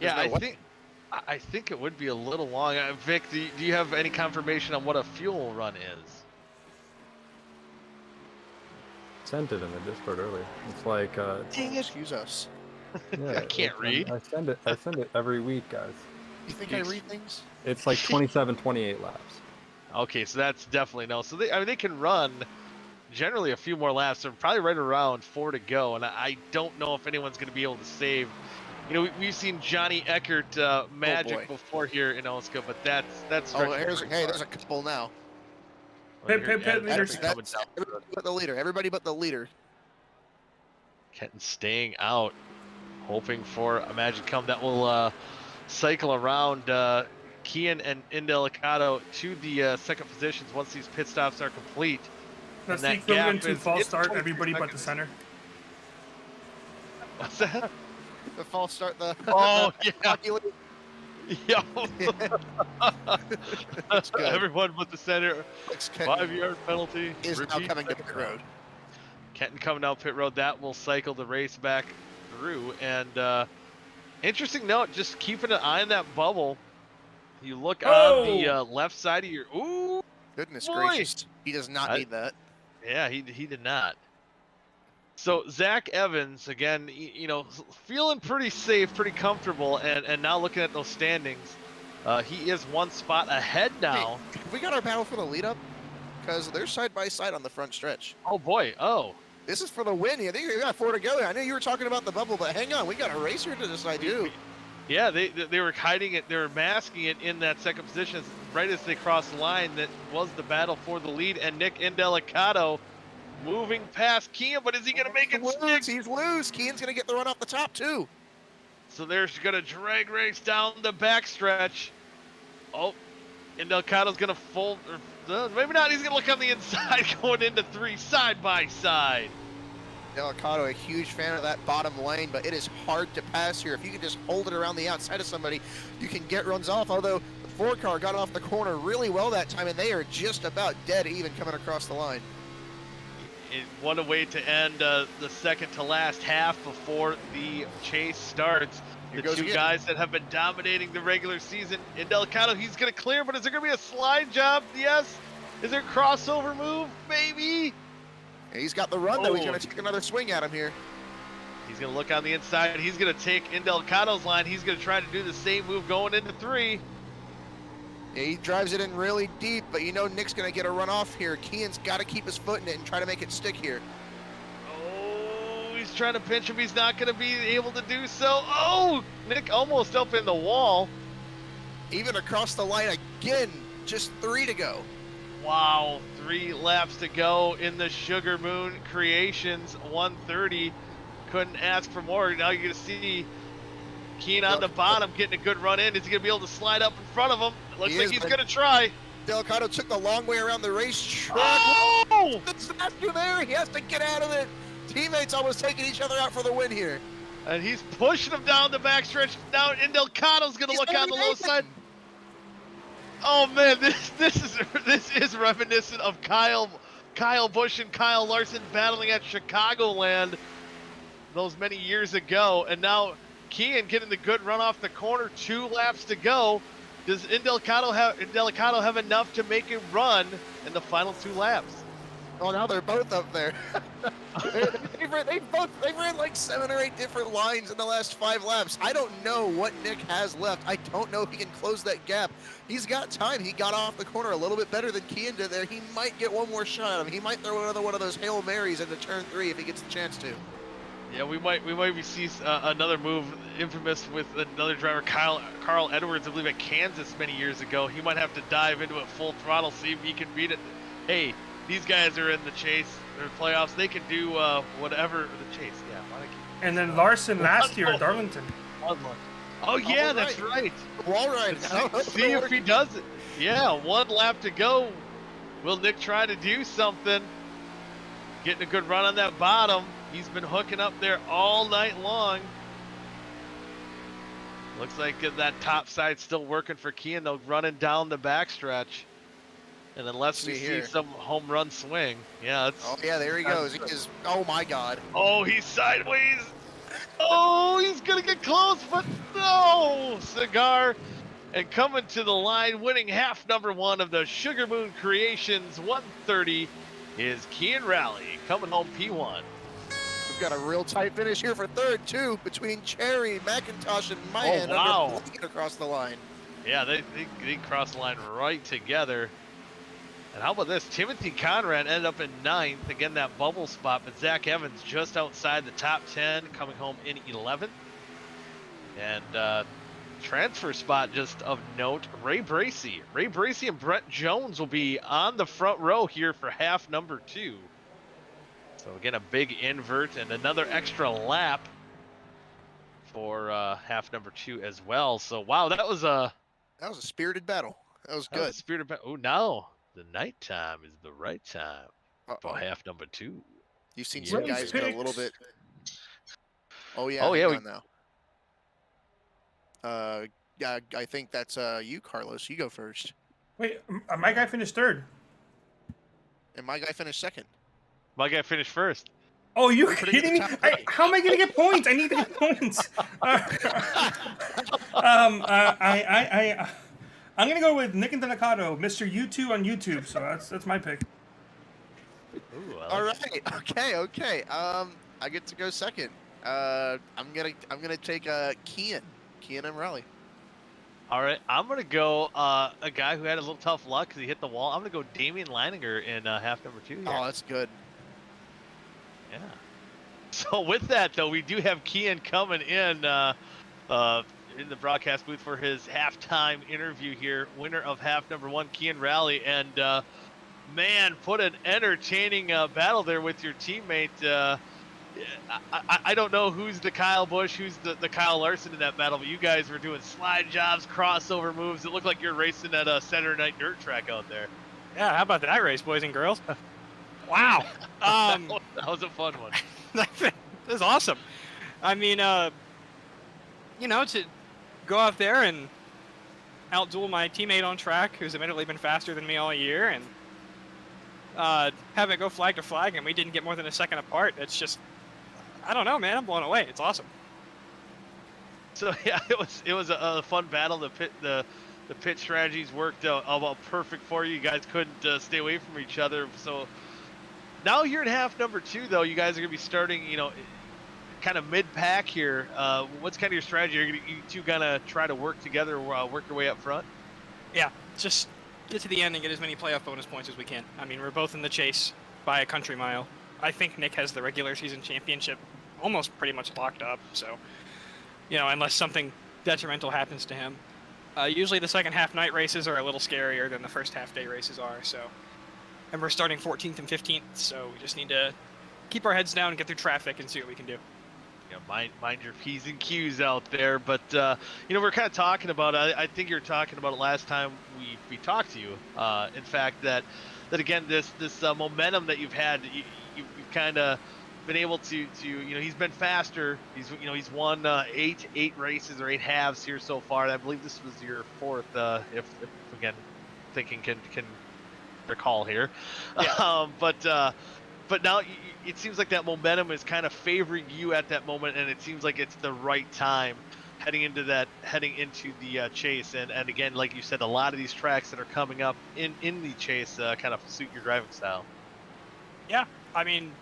Yeah, There's no way. I think it would be a little long. Vic, do you have any confirmation on what a fuel run is? Sent it in the Discord earlier. It's like Dang it. Excuse us. yeah, I can't read. I send it every week, guys. You think I read things? It's like 27, 28 laps. Okay, so that's definitely no. So they can run generally a few more laps. They're probably right around 4 to go, and I don't know if anyone's going to be able to save. We've seen Johnny Eckert magic before here in OSCA, but that's Oh, there's a couple now. Pit, leader. That's everybody but the leader. Everybody but the leader. Kenton staying out, hoping for a magic come that will cycle around Kian and Indelicado to the second positions once these pit stops are complete. That's And the that gap equivalent to is- false it's start 23 everybody but the seconds. center. What's that? The false start. The Oh, yeah. calculate- Yo. That's good. Everyone but the center. Alex Kenton 5-yard penalty. is now Repeat coming to second pit round. road. Kenton coming down pit road. That will cycle the race back through. And interesting note, just keeping an eye on that bubble. You look on the left side of your. Ooh. Goodness Boy. gracious. He does not need that. Yeah, he did not. So Zach Evans again, feeling pretty safe, pretty comfortable, and now looking at those standings, he is one spot ahead now. Hey, we got our battle for the lead up because they're side by side on the front stretch. Oh boy, oh. This is for the win. I think we got 4 to go. I know you were talking about the bubble, but hang on, we got a racer to decide too. Yeah, they were hiding it, they were masking it in that second position right as they crossed the line. That was the battle for the lead, and Nick Indelicado moving past Kian, but is he going to make it stick? He's loose. Kian's going to get the run off the top too. So they're going to drag race down the backstretch. Oh, Indelicado's going to fold, or maybe not. He's going to look on the inside going into 3 side by side. Delicado, a huge fan of that bottom lane, but it is hard to pass here. If you can just hold it around the outside of somebody, you can get runs off. Although the 4 car got off the corner really well that time, and they are just about dead even coming across the line. What a way to end the second to last half before the chase starts. Here The goes two again. guys that have been dominating the regular season. Indelicado, he's going to clear, but is there going to be a slide job? Yes. Is there a crossover move? Maybe. And he's got the run, though. He's Oh. going to take another swing at him here. He's going to look on the inside. He's going to take Indelicado's line. He's going to try to do the same move going into 3. Yeah, he drives it in really deep, but you know Nick's going to get a run off here. Kian's got to keep his foot in it and try to make it stick here. Oh, he's trying to pinch him. He's not going to be able to do so. Oh, Nick almost up in the wall. Even across the line again, just 3 to go. Wow, 3 laps to go in the Sugar Moon Creations 130. Couldn't ask for more. Now you're going to see Keen on the bottom getting a good run in. Is he going to be able to slide up in front of him? It looks like he's going to try. Delicado took the long way around the racetrack. Oh! It's after there. He has to get out of it. Teammates almost taking each other out for the win here. And he's pushing him down the backstretch. Now Indelicado's going to look on the low side. Oh man, this is reminiscent of Kyle Busch and Kyle Larson battling at Chicagoland those many years ago, and now Kian getting the good run off the corner. 2 laps to go. Does Indelicado have enough to make a run in the final 2 laps? Oh, now they're both up there. They've ran like 7 or 8 different lines in the last 5 laps. I don't know what Nick has left. I don't know if he can close that gap. He's got time. He got off the corner a little bit better than Kian did there. He might get one more shot at him. He might throw another one of those Hail Marys into turn 3 if he gets the chance to. Yeah, we might see another move infamous with another driver, Carl Edwards, I believe at Kansas many years ago. He might have to dive into it full throttle, see if he can beat it. Hey, these guys are in the chase, they're playoffs. They can do whatever the chase. Yeah. And then Larson last year at Darlington. Oh yeah, that's right. Wall ride. See if he does it. Yeah, 1 lap to go. Will Nick try to do something? Getting a good run on that bottom. He's been hooking up there all night long. Looks like that top side's still working for Kian, though, running down the backstretch. And unless we see some home run swing. Yeah, it's, oh, yeah, there he goes. He is, oh, my God. Oh, he's sideways. Oh, he's going to get close, but no. Cigar. And coming to the line, winning half number 1 of the Sugar Moon Creations 130 is Kian Rally, coming home P1. We've got a real tight finish here for 3rd, too, between Cherry, McIntosh, and Mayan. Oh, wow. Across the line. Yeah, they crossed the line right together. And how about this? Timothy Conrad ended up in 9th. Again, that bubble spot, but Zach Evans just outside the top 10, coming home in 11th. And transfer spot just of note, Ray Bracey. Ray Bracey and Brett Jones will be on the front row here for half number 2. So again, a big invert and another extra lap for half number 2 as well. So wow, that was a spirited battle. That was good. spirited battle. Oh, now the nighttime is the right time for Uh-oh. half number 2. You've seen Yeah. some guys get a little bit. Oh yeah. Oh, yeah, Hang on now. Yeah, I think that's you, Carlos. You go first. Wait, my guy finished third. And my guy finished second. My guy finished first. Oh, you Pretty kidding me? good top three. How am I gonna get points? I need to get points. I'm gonna go with Nick and Delicato, Mr. U2 on YouTube. So that's my pick. Ooh, I like All it. right. Okay. I get to go second. I'm gonna take Kian and Raleigh. All right, I'm gonna go a guy who had a little tough luck because he hit the wall. I'm gonna go Damian Leininger in half number 2 here. Oh, that's good. Yeah. So with that though, we do have Kian coming in the broadcast booth for his halftime interview here. Winner of half number 1, Kian Raleigh, and man, put an entertaining battle there with your teammate. I don't know who's the Kyle Busch, who's the Kyle Larson in that battle, but you guys were doing slide jobs, crossover moves. It looked like you're racing at a Saturday night dirt track out there. Yeah, how about that race, boys and girls? Wow. That was a fun one. That was awesome. I mean, to go out there and outduel my teammate on track, who's admittedly been faster than me all year, and have it go flag to flag, and we didn't get more than a second apart. It's just, I don't know, man. I'm blown away. It's awesome. So yeah, it was a fun battle. The pit strategies worked out about perfect for you. You guys couldn't stay away from each other. So now you're in half number 2, though. You guys are gonna be starting, kind of mid-pack here. What's kind of your strategy? Are you two gonna try to work together, work your way up front? Yeah, just get to the end and get as many playoff bonus points as we can. I mean, we're both in the chase by a country mile. I think Nick has the regular season championship almost pretty much locked up. So, unless something detrimental happens to him. Usually the second half night races are a little scarier than the first half day races are. So, and we're starting 14th and 15th. So we just need to keep our heads down and get through traffic and see what we can do. Mind your P's and Q's out there. But, we're kind of talking about, I think you were talking about it last time we talked to you. In fact, that again, this momentum that you've had, you've kind of been able to he's been faster. He's won 8 races or 8 halves here so far. And I believe this was your 4th, if again, thinking can recall here. Yeah. But now it seems like that momentum is kind of favoring you at that moment, and it seems like it's the right time heading into the chase. And again, like you said, a lot of these tracks that are coming up in the chase kind of suit your driving style. Yeah, I mean,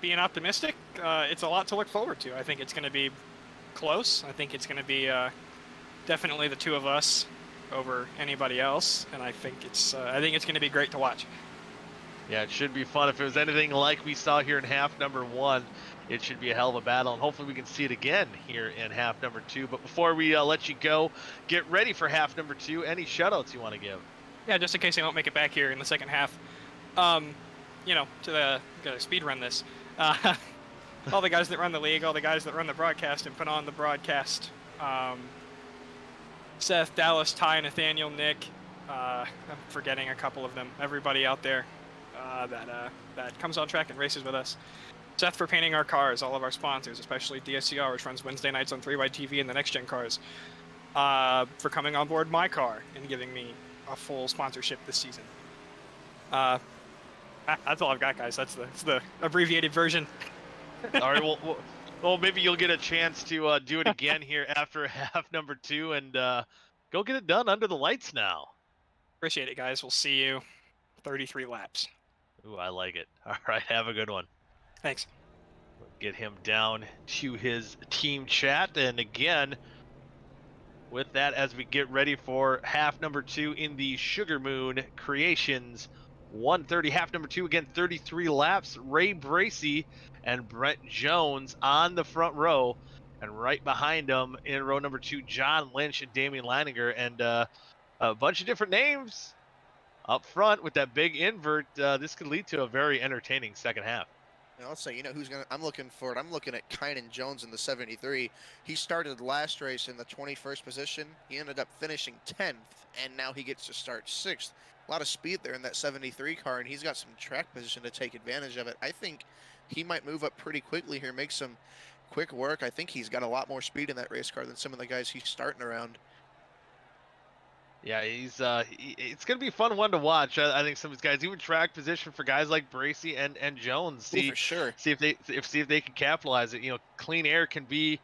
being optimistic, it's a lot to look forward to. I think it's going to be close. I think it's going to be definitely the two of us over anybody else, and I think it's going to be great to watch. Yeah, it should be fun. If it was anything like we saw here in half number 1, it should be a hell of a battle, and hopefully we can see it again here in half number 2. But before we let you go, get ready for half number 2. Any shoutouts you want to give? Yeah, just in case I don't make it back here in the second half. Gotta speed run this. All the guys that run the league, all the guys that run the broadcast and put on the broadcast. Seth, Dallas, Ty, Nathaniel, Nick. I'm forgetting a couple of them. Everybody out there that comes on track and races with us. Seth for painting our cars, all of our sponsors, especially DSCR, which runs Wednesday nights on 3YTV and the Next Gen cars. For coming on board my car and giving me a full sponsorship this season. That's all I've got, guys. That's the abbreviated version. All right, well, maybe you'll get a chance to do it again here after half number 2, and go get it done under the lights now. Appreciate it, guys. We'll see you 33 laps. Ooh, I like it. All right, have a good one. Thanks. Get him down to his team chat, and again, with that, as we get ready for half number 2 in the Sugar Moon Creations 130, half number 2, again, 33 laps. Ray Bracey and Brett Jones on the front row. And right behind him in row number 2, John Lynch and Damian Leininger, and a bunch of different names up front with that big invert. This could lead to a very entertaining second half. And I'll say, you know who's gonna? I'm looking for it. I'm looking at Kynan Jones in the 73. He started last race in the 21st position. He ended up finishing 10th, and now he gets to start 6th. A lot of speed there in that 73 car, and he's got some track position to take advantage of it. I think he might move up pretty quickly here, make some quick work. I think he's got a lot more speed in that race car than some of the guys he's starting around. Yeah, he's it's gonna be a fun one to watch. I think some of these guys, even track position for guys like Bracy and Jones, Oh, for sure. see if they can capitalize it. You know, clean air can be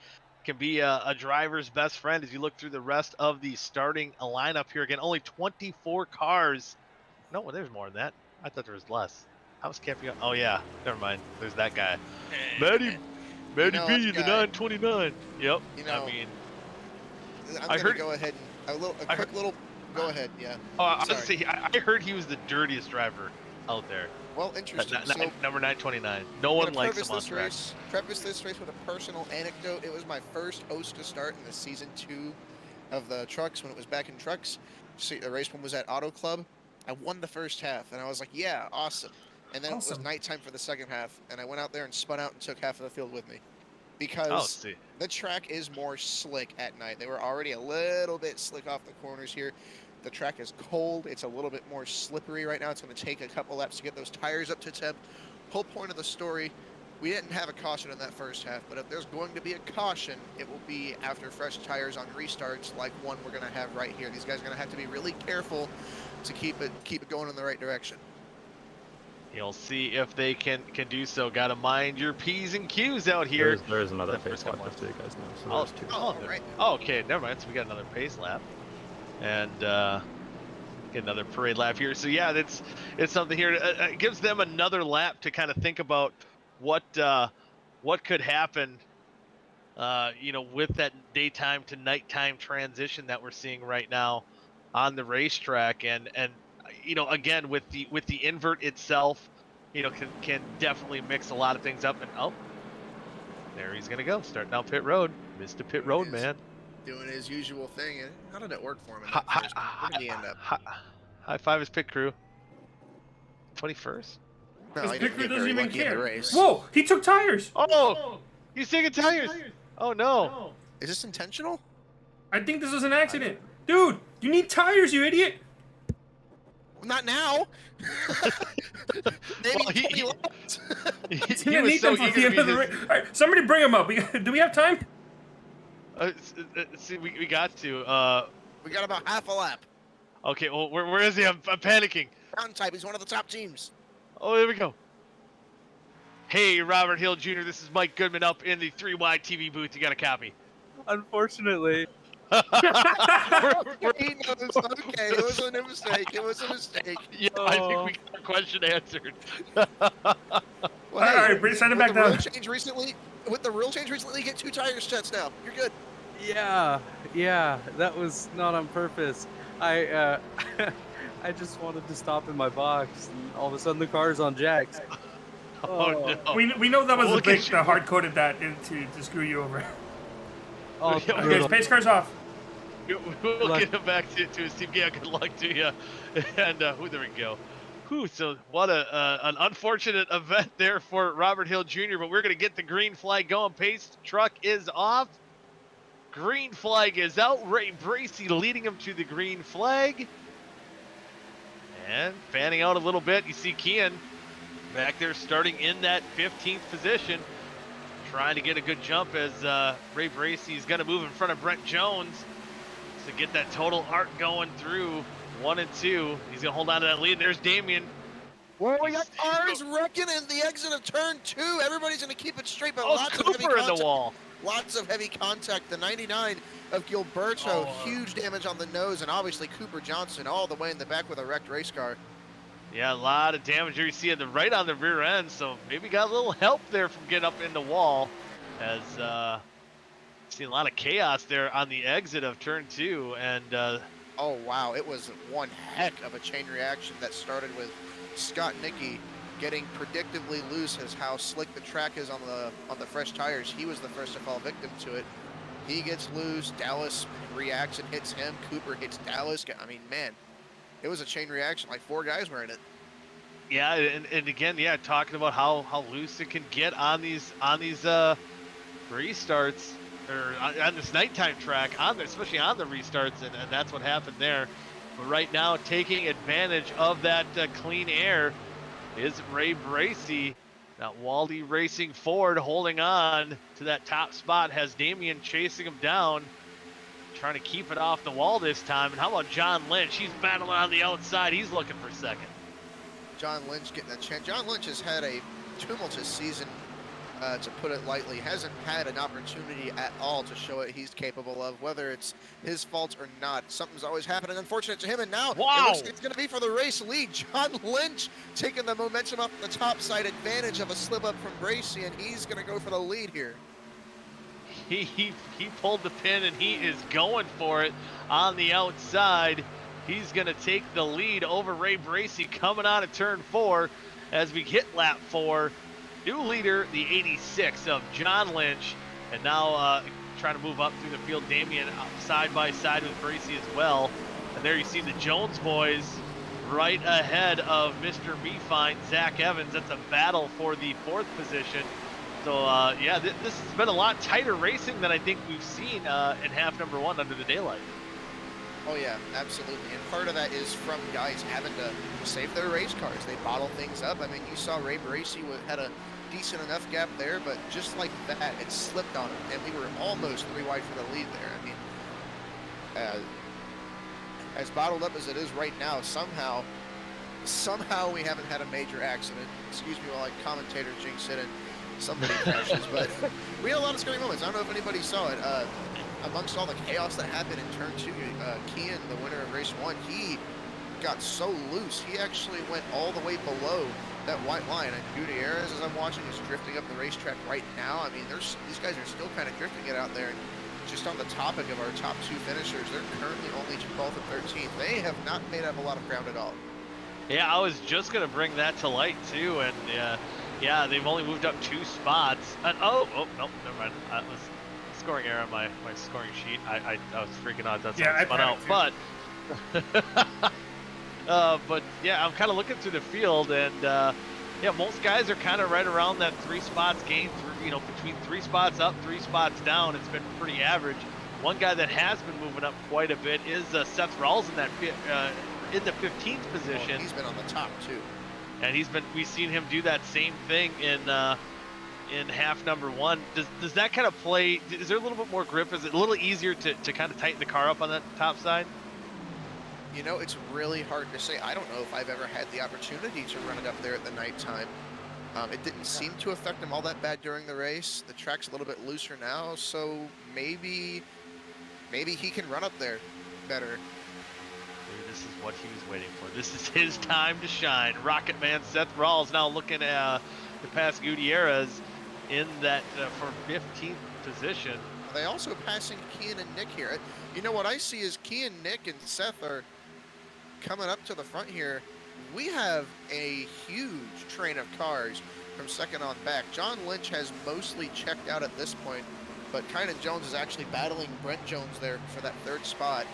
a driver's best friend as you look through the rest of the starting lineup here. Again, only 24 cars. No, there's more than that. I thought there was less. I was camping. Oh yeah, never mind. There's that guy, Matty B, the 929. Yep. You know, I mean, I'm gonna go ahead and a quick little. Go ahead, yeah. Oh, I heard he was the dirtiest driver out there. Well, interesting. Number 929. No one likes him on track. Preface this race with a personal anecdote. It was my first OSCA start in the season 2 of the trucks when it was back in trucks. The race one was at Auto Club. I won the first half, and I was like, yeah, awesome. And then it was nighttime for the second half, and I went out there and spun out and took half of the field with me. Because the track is more slick at night. They were already a little bit slick off the corners here. The track is cold. It's a little bit more slippery right now. It's going to take a couple laps to get those tires up to temp. Whole point of the story, we didn't have a caution in that first half, but if there's going to be a caution, it will be after fresh tires on restarts like one we're going to have right here. These guys are going to have to be really careful to keep it going in the right direction. You'll see if they can do so. Got to mind your P's and Q's out here. There's another pace lap, just so you guys know. So there's 2. Oh, right. Oh, okay, never mind. So we got another pace lap, and get another parade lap here. So yeah, it's something here. It gives them another lap to kind of think about what could happen. You know, with that daytime to nighttime transition that we're seeing right now on the racetrack, and you know, again, with the invert itself, you know, can definitely mix a lot of things up. And oh, there he's gonna go, starting out pit road. Mr. Pit Road, man. Doing his usual thing. And how did it work for him? Where did he end up? High five his pit crew. 21st. No, His he pit crew didn't get doesn't very even lucky in the care. race. Whoa, he took tires. Oh, he's taking tires. Oh no. Is this intentional? I think this was an accident. Dude, you need tires, you idiot. Not now. Maybe Well, 20 laps. he was so eager to be this. All right, somebody bring him up. Do we have time? See, we got to. We got about half a lap. Okay, well, where is he? I'm panicking. Ground type. He's one of the top teams. Oh, there we go. Hey, Robert Hill Jr., this is Mike Goodman up in the 3Y TV booth. You got a copy? Unfortunately. He knows. Okay, it was a mistake. It was a mistake. Yeah, I think we got our question answered. Well, All right, send it back down. With the rule change recently, you get 2 tires sets now. You're good. Yeah, that was not on purpose. I I just wanted to stop in my box, and all of a sudden the car's on jacks. Oh no. We know that was Look the at big you. hard coded that to screw you over. Oh, Yeah, Okay, pace car's off. We'll get him back to his team. Yeah, good luck to you. And there we go. So what an unfortunate event there for Robert Hill Jr. But we're gonna get the green flag going. Pace truck is off. Green flag is out. Ray Bracy leading him to the green flag. And fanning out a little bit. You see Kian back there starting in that 15th position, trying to get a good jump as Ray Bracy is going to move in front of Brent Jones to get that total arc going through 1 and 2. He's going to hold on to that lead. There's Damien. Whoa, we got cars wrecking in the exit of turn 2. Everybody's going to keep it straight, but Oh, lots of heavy Cooper in contact. the wall. Lots of heavy contact. The 99 of Gilberto, huge damage on the nose, and obviously Cooper Johnson all the way in the back with a wrecked race car. Yeah, a lot of damage here. You see it right on the rear end, so maybe got a little help there from getting up in the wall. As seen a lot of chaos there on the exit of turn 2, and oh wow, it was one heck of a chain reaction that started with Scott Nicky getting predictably loose as how slick the track is on the fresh tires. He was the first to fall victim to it. He gets loose. Dallas reacts and hits him. Cooper hits Dallas. I mean, man, it was a chain reaction. Like 4 guys were in it. Yeah, and again, yeah, talking about how loose it can get on these restarts, or on this nighttime track, especially on the restarts, and that's what happened there. But right now, taking advantage of that clean air is Ray Bracey. That Waldy Racing Ford holding on to that top spot, has Damian chasing him down, trying to keep it off the wall this time. And how about John Lynch? He's battling on the outside. He's looking for second. John Lynch getting a chance. John Lynch has had a tumultuous season, to put it lightly. Hasn't had an opportunity at all to show what he's capable of, whether it's his fault or not. Something's always happening, unfortunate to him, and now Wow. it looks like it's going to be for the race lead. John Lynch taking the momentum off the top side, advantage of a slip up from Bracey, and he's going to go for the lead here. He pulled the pin, and he is going for it on the outside. He's going to take the lead over Ray Bracey coming out of turn 4 as we hit lap 4. New leader, the 86 of John Lynch, and now trying to move up through the field. Damian side by side with Bracey as well. And there you see the Jones boys right ahead of Mr. Meefine, Zach Evans. That's a battle for the 4th position. So yeah, this has been a lot tighter racing than I think we've seen in half number 1 under the daylight. Oh yeah, absolutely. And part of that is from guys having to save their race cars. They bottle things up. I mean, you saw Ray Bracey had a decent enough gap there, but just like that, it slipped on him, and we were almost 3 wide for the lead there. I mean, as bottled up as it is right now, somehow we haven't had a major accident. Excuse me while I commentator jinx it and somebody crashes, but we had a lot of scary moments. I don't know if anybody saw it. Amongst all the chaos that happened in turn 2, Kian, the winner of race 1, he got so loose, he actually went all the way below that white line. And Gutierrez, as I'm watching, is drifting up the racetrack right now. I mean, these guys are still kind of drifting it out there. And just on the topic of our top 2 finishers, they're currently only 12th and 13th. They have not made up a lot of ground at all. Yeah, I was just going to bring that to light, too. And yeah, they've only moved up 2 spots. And, oh, no, never mind. That was scoring error on my scoring sheet. I was freaking out. That's how it spun out. But yeah, I'm kind of looking through the field, and yeah, most guys are kind of right around that 3 spots gain through, you know, between 3 spots up, 3 spots down. It's been pretty average. One guy that has been moving up quite a bit is Seth Rawls in that in the 15th position. Oh, he's been on the top too, and we've seen him do that same thing in half number 1. Does that kind of play? Is there a little bit more grip? Is it a little easier to kind of tighten the car up on that top side? You know, it's really hard to say. I don't know if I've ever had the opportunity to run it up there at the nighttime. It didn't seem to affect him all that bad during the race. The track's a little bit looser now, so maybe he can run up there better. Maybe this is what he was waiting for. This is his time to shine. Rocket Man Seth Rawls now looking to pass Gutierrez in that for 15th position. Are they also passing Kian and Nick here? You know, what I see is Kian, Nick, and Seth are coming up to the front here. We have a huge train of cars from second on back. John Lynch has mostly checked out at this point, but Kynan Jones is actually battling Brent Jones there for that 3rd spot.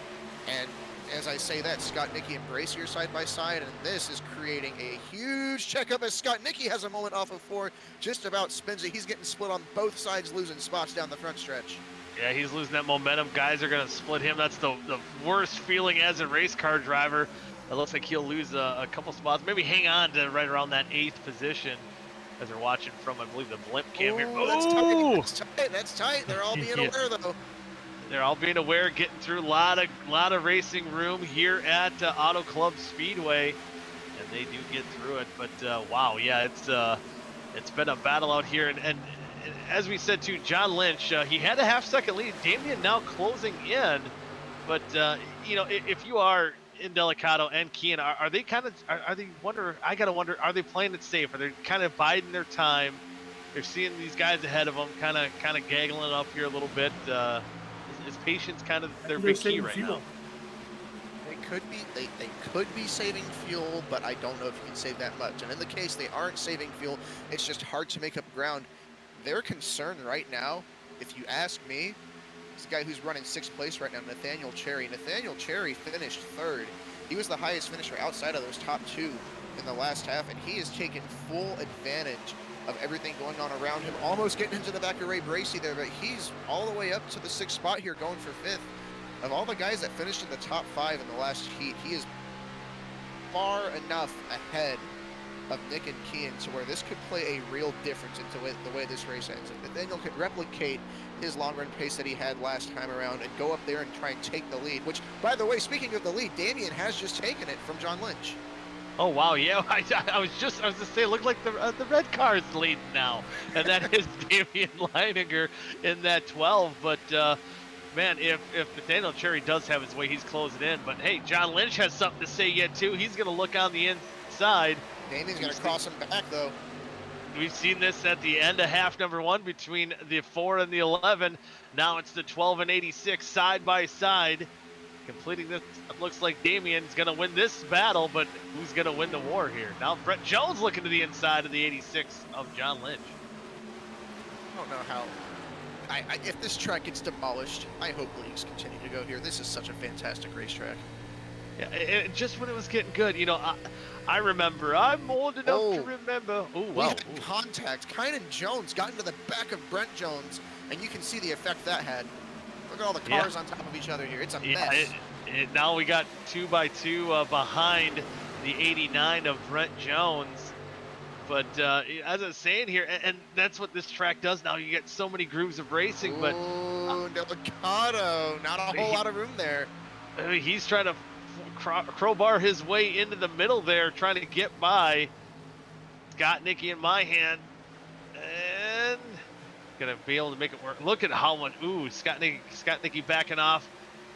And as I say that, Scott, Nicky, and Bracey are side by side, and this is creating a huge checkup as Scott Nicky has a moment off of 4, just about spins it. He's getting split on both sides, losing spots down the front stretch. Yeah, he's losing that momentum. Guys are going to split him. That's the worst feeling as a race car driver. It looks like he'll lose a couple spots, maybe hang on to right around that 8th position as they're watching from, I believe, the blimp cam here. Oh, that's tight. That's tight. They're all being aware, though. They're all being aware, getting through a lot of racing room here at Auto Club Speedway, and they do get through it. But wow, yeah, it's been a battle out here, and as we said too, John Lynch, he had a half-second lead. Damian now closing in, but you know, if you are in Delicado and Kian, are they kind of are they wonder? I gotta wonder, are they playing it safe? Are they kind of biding their time? They're seeing these guys ahead of them, kind of gaggling up here a little bit. Is patience kind of their big key right now? They they could be saving fuel, but I don't know if you can save that much. And in the case they aren't saving fuel, it's just hard to make up ground. Their concern right now, if you ask me, is the guy who's running 6th place right now, Nathaniel Cherry. Nathaniel Cherry finished 3rd. He was the highest finisher outside of those top 2 in the last half, and he has taken full advantage of everything going on around him, almost getting into the back of Ray Bracey there, but he's all the way up to the 6th spot here, going for 5th. Of all the guys that finished in the top 5 in the last heat, he is far enough ahead of Nick and Kean to where this could play a real difference into the way this race ends. If Nathaniel could replicate his long run pace that he had last time around and go up there and try and take the lead, which, by the way, speaking of the lead, Damian has just taken it from John Lynch. Oh wow, yeah. I was just say, it looked like the red car is leading now, and that is Damian Leininger in that 12. But man, if Nathaniel Cherry does have his way, he's closing in. But hey, John Lynch has something to say yet too. He's gonna look on the inside. Damian's gonna cross him back though. We've seen this at the end of half number 1 between the 4 and the 11. Now it's the 12 and 86 side by side. Completing this, it looks like Damian's going to win this battle, but who's going to win the war here? Now Brett Jones looking to the inside of the 86 of John Lynch. I don't know how. If this track gets demolished, I hope leagues continue to go here. This is such a fantastic racetrack. Yeah, just when it was getting good, you know, I remember. I'm old enough to remember. Oh, wow. We had contact. Kynan Jones got into the back of Brent Jones, and you can see the effect that had. Look at all the cars on top of each other here. It's a mess. Now we got 2x2 behind the 89 of Brent Jones. But as I was saying here, and that's what this track does now. You get so many grooves of racing, but Delicado, not a whole lot of room there. I mean, he's trying to crowbar his way into the middle there, trying to get by Scott Nicky in my hand, and gonna be able to make it work. Look at how much. Ooh, Scott Nicky backing off.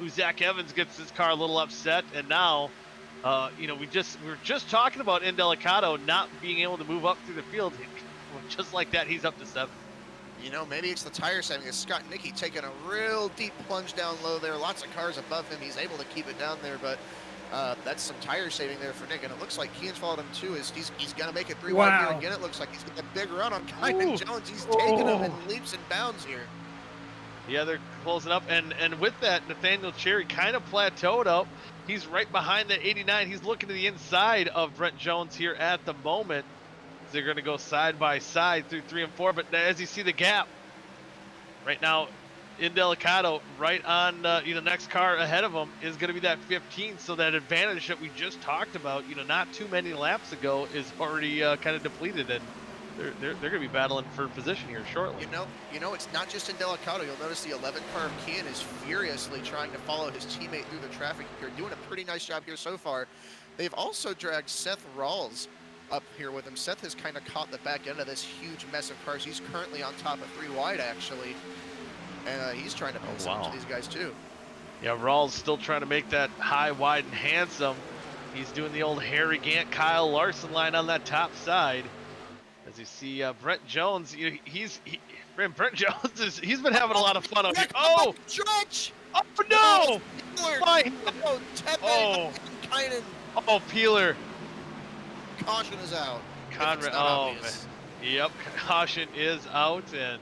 Ooh, Zach Evans gets his car a little upset, and now, you know, we were just talking about Delicado not being able to move up through the field. Just like that, he's up to 7th. You know, maybe it's the tire saving. It's Scott Nicky taking a real deep plunge down low there. Lots of cars above him. He's able to keep it down there, but that's some tire saving there for Nick. And it looks like Kean's followed him too. He's going to make it 3 wide here again. It looks like he's got a big run on Kynan Jones. He's taking him in leaps and bounds here. Yeah, they're closing up. And with that, Nathaniel Cherry kind of plateaued up. He's right behind the 89. He's looking to the inside of Brent Jones here at the moment. They're going to go side by side through 3 and 4, but as you see the gap right now, Delicado right on the next car ahead of him is going to be that 15. So that advantage that we just talked about, you know, not too many laps ago, is already kind of depleted, and they're going to be battling for position here shortly. You know, it's not just Delicado. You'll notice the 11 car of Kean is furiously trying to follow his teammate through the traffic. They're doing a pretty nice job here so far. They've also dragged Seth Rawls up here with him. Seth has kind of caught the back end of this huge mess of cars. He's currently on top of 3 wide, actually. And he's trying to pull some to these guys, too. Yeah, Rawls still trying to make that high, wide, and handsome. He's doing the old Harry Gant, Kyle Larson line on that top side. As you see, Brent Jones, Brent Jones, he's been having a lot of fun up here. Oh! Stretch! Oh, no! Oh, Peeler. Caution is out. Conrad, man. Yep, caution is out, and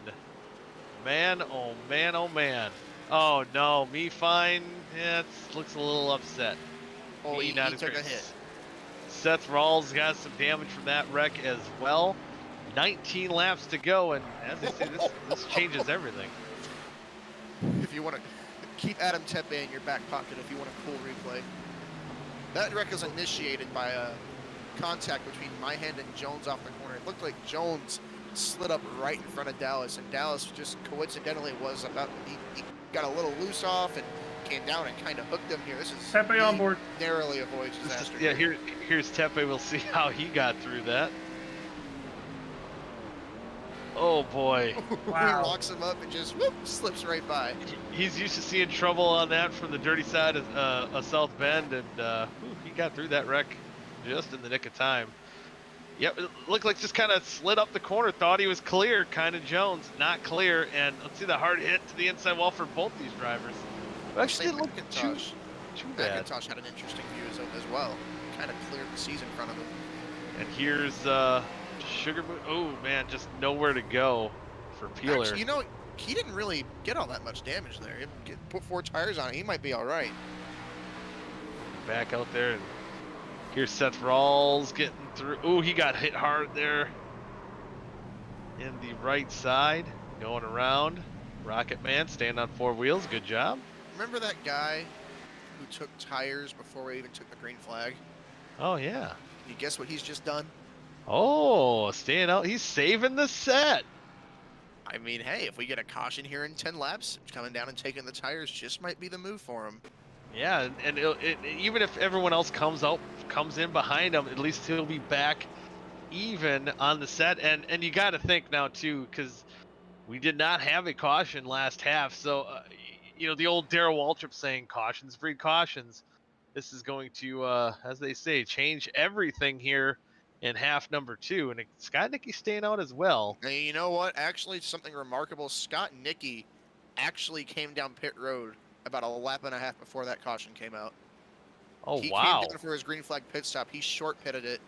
man, oh man, oh man. Oh no, me fine. Yeah, it looks a little upset. Oh, he took a hit. Seth Rawls got some damage from that wreck as well. 19 laps to go, and as I say, this changes everything. If you want to keep Adam Tepe in your back pocket, if you want a cool replay. That wreck is initiated by a contact between Myhand and Jones off the corner. It looked like Jones slid up right in front of Dallas, and Dallas just coincidentally was about, he got a little loose off and came down and kind of hooked him here. This is Tepe on board. Narrowly avoids disaster. Yeah, here's Tepe. We'll see how he got through that. Oh boy. Wow. He locks him up and just slips right by. He's used to seeing trouble on that from the dirty side of South Bend, and he got through that wreck just in the nick of time. Yep, it looked like just kind of slid up the corner, thought he was clear, kind of Jones, not clear, and let's see the hard hit to the inside wall for both these drivers. Actually didn't look too bad. McIntosh had an interesting view as well. Kind of cleared the seas in front of him. And here's Sugar Moon. Oh man, just nowhere to go for Peeler. Actually, you know, he didn't really get all that much damage there. Put 4 tires on it, he might be all right. Back out there, and here's Seth Rawls getting through. Oh, he got hit hard there in the right side, going around. Rocket Man staying on 4 wheels. Good job. Remember that guy who took tires before we even took the green flag? Oh yeah. Can you guess what he's just done? Oh, staying out. He's saving the set. I mean, hey, if we get a caution here in 10 laps, coming down and taking the tires just might be the move for him. Yeah, and even if everyone else comes in behind him, at least he'll be back even on the set. And you got to think now too, because we did not have a caution last half. So, you know, the old Darrell Waltrip saying, "Cautions breed cautions." This is going to, as they say, change everything here in half number 2. And Scott Nicky staying out as well. And you know what? Actually, something remarkable. Scott Nicky actually came down pit road about a lap and a half before that caution came out. Oh, he wow. came down for his green flag pit stop. He short pitted it.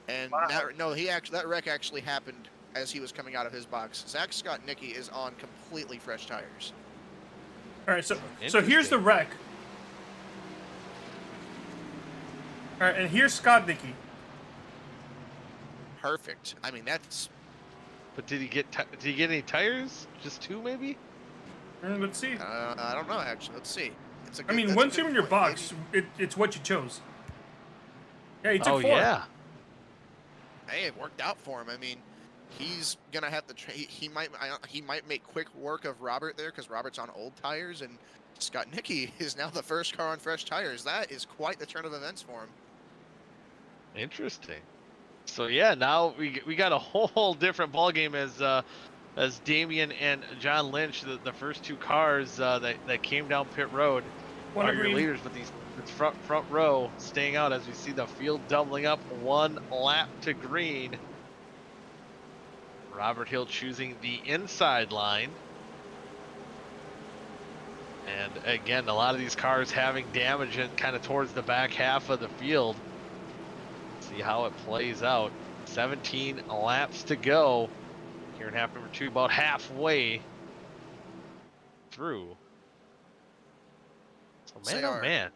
And Wow. that wreck actually happened as he was coming out of his box. Zach Scott Nicky is on completely fresh tires. All right, so here's the wreck. All right, and here's Scott Nicky. Perfect. I mean, that's... But did he get any tires? Just 2 maybe? Let's see. I don't know, actually. Let's see. It's a good, I mean, that's a once good you're in your point. box, it's what you chose. Yeah, he took Oh 4. yeah. Hey, it worked out for him. I mean, he's gonna have to. He might make quick work of Robert there because Robert's on old tires, and Scott Nicky is now the first car on fresh tires. That is quite the turn of events for him. Interesting. So yeah, now we got a whole different ball game as Damian and John Lynch, the first 2 cars that came down pit road, are your leaders. But these front row staying out as we see the field doubling up. 1 lap to green. Robert Hill choosing the inside line. And again, a lot of these cars having damage in kind of towards the back half of the field. See how it plays out. 17 laps to go here in half number 2, about halfway through. So man, oh man.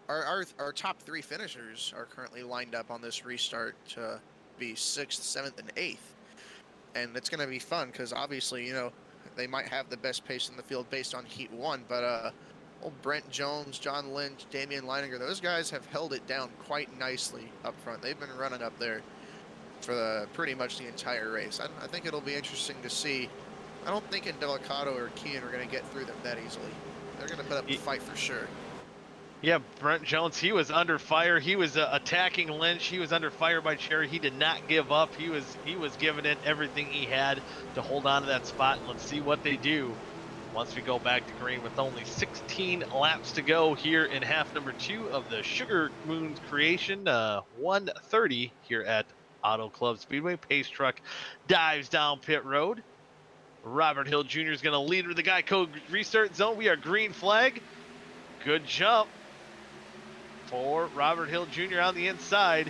Our top 3 finishers are currently lined up on this restart to be 6th, 7th, and 8th. And it's going to be fun because obviously, you know, they might have the best pace in the field based on Heat 1, but old Brent Jones, John Lynch, Damian Leininger, those guys have held it down quite nicely up front. They've been running up there for pretty much the entire race. I think it'll be interesting to see. I don't think Indelicato or Kean are going to get through them that easily. They're going to put up a fight for sure. Yeah, Brent Jones, he was under fire. He was attacking Lynch. He was under fire by Cherry. He did not give up. He was giving it everything he had to hold on to that spot. And let's see what they do once we go back to green with only 16 laps to go here in half number 2 of the Sugar Moon's creation. 1:30 here at Auto Club Speedway. Pace truck dives down pit road. Robert Hill Jr. is going to lead with the Geico restart zone. We are green flag. Good jump for Robert Hill Jr. on the inside.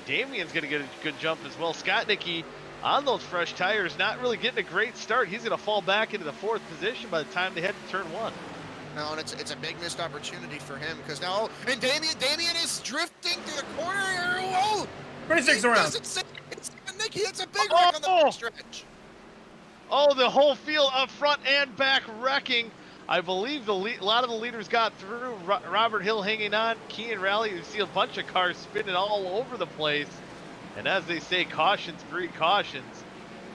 Damian's going to get a good jump as well. Scott Nicky on those fresh tires, not really getting a great start. He's going to fall back into the 4th position by the time they head to turn 1. No, and it's a big missed opportunity for him because now, and Damian is drifting through the corner here. Whoa! 26 around. It's Nicky, it's a big wreck on the back stretch. Oh, the whole field up front and back wrecking. I believe a lot of the leaders got through. Robert Hill hanging on. Kean Rally, you see a bunch of cars spinning all over the place. And as they say, cautions breed cautions.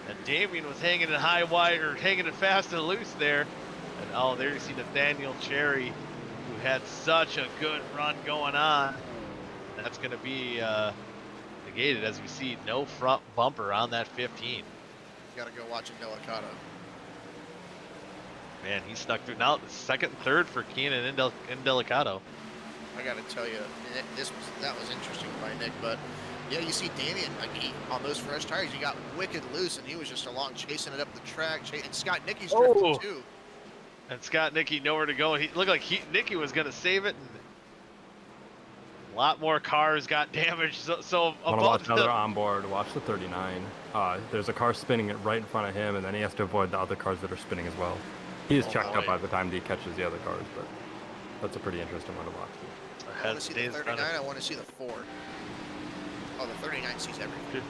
And Damian was hanging it high wire, or hanging it fast and loose there. And oh, there you see Nathaniel Cherry, who had such a good run going on. That's going to be negated as we see no front bumper on that 15. You got to go watch Indelicato. Man, he snuck through. Now, 2nd and 3rd for Keenan and Indelicato. I got to tell you, that was interesting by Nick, but yeah, you see Damian, like on those fresh tires, he got wicked loose, and he was just along chasing it up the track. And Scott Nicky's drifting too. And Scott Nicky nowhere to go. He looked like Nicky was going to save it, and lot more cars got damaged. So Want to about watch another onboard? Watch the 39. There's a car spinning it right in front of him, and then he has to avoid the other cars that are spinning as well. He is checked up by the time he catches the other cars, but that's a pretty interesting one to watch. I want to see the 39. I want to see the 4. Oh, the 39 sees everything.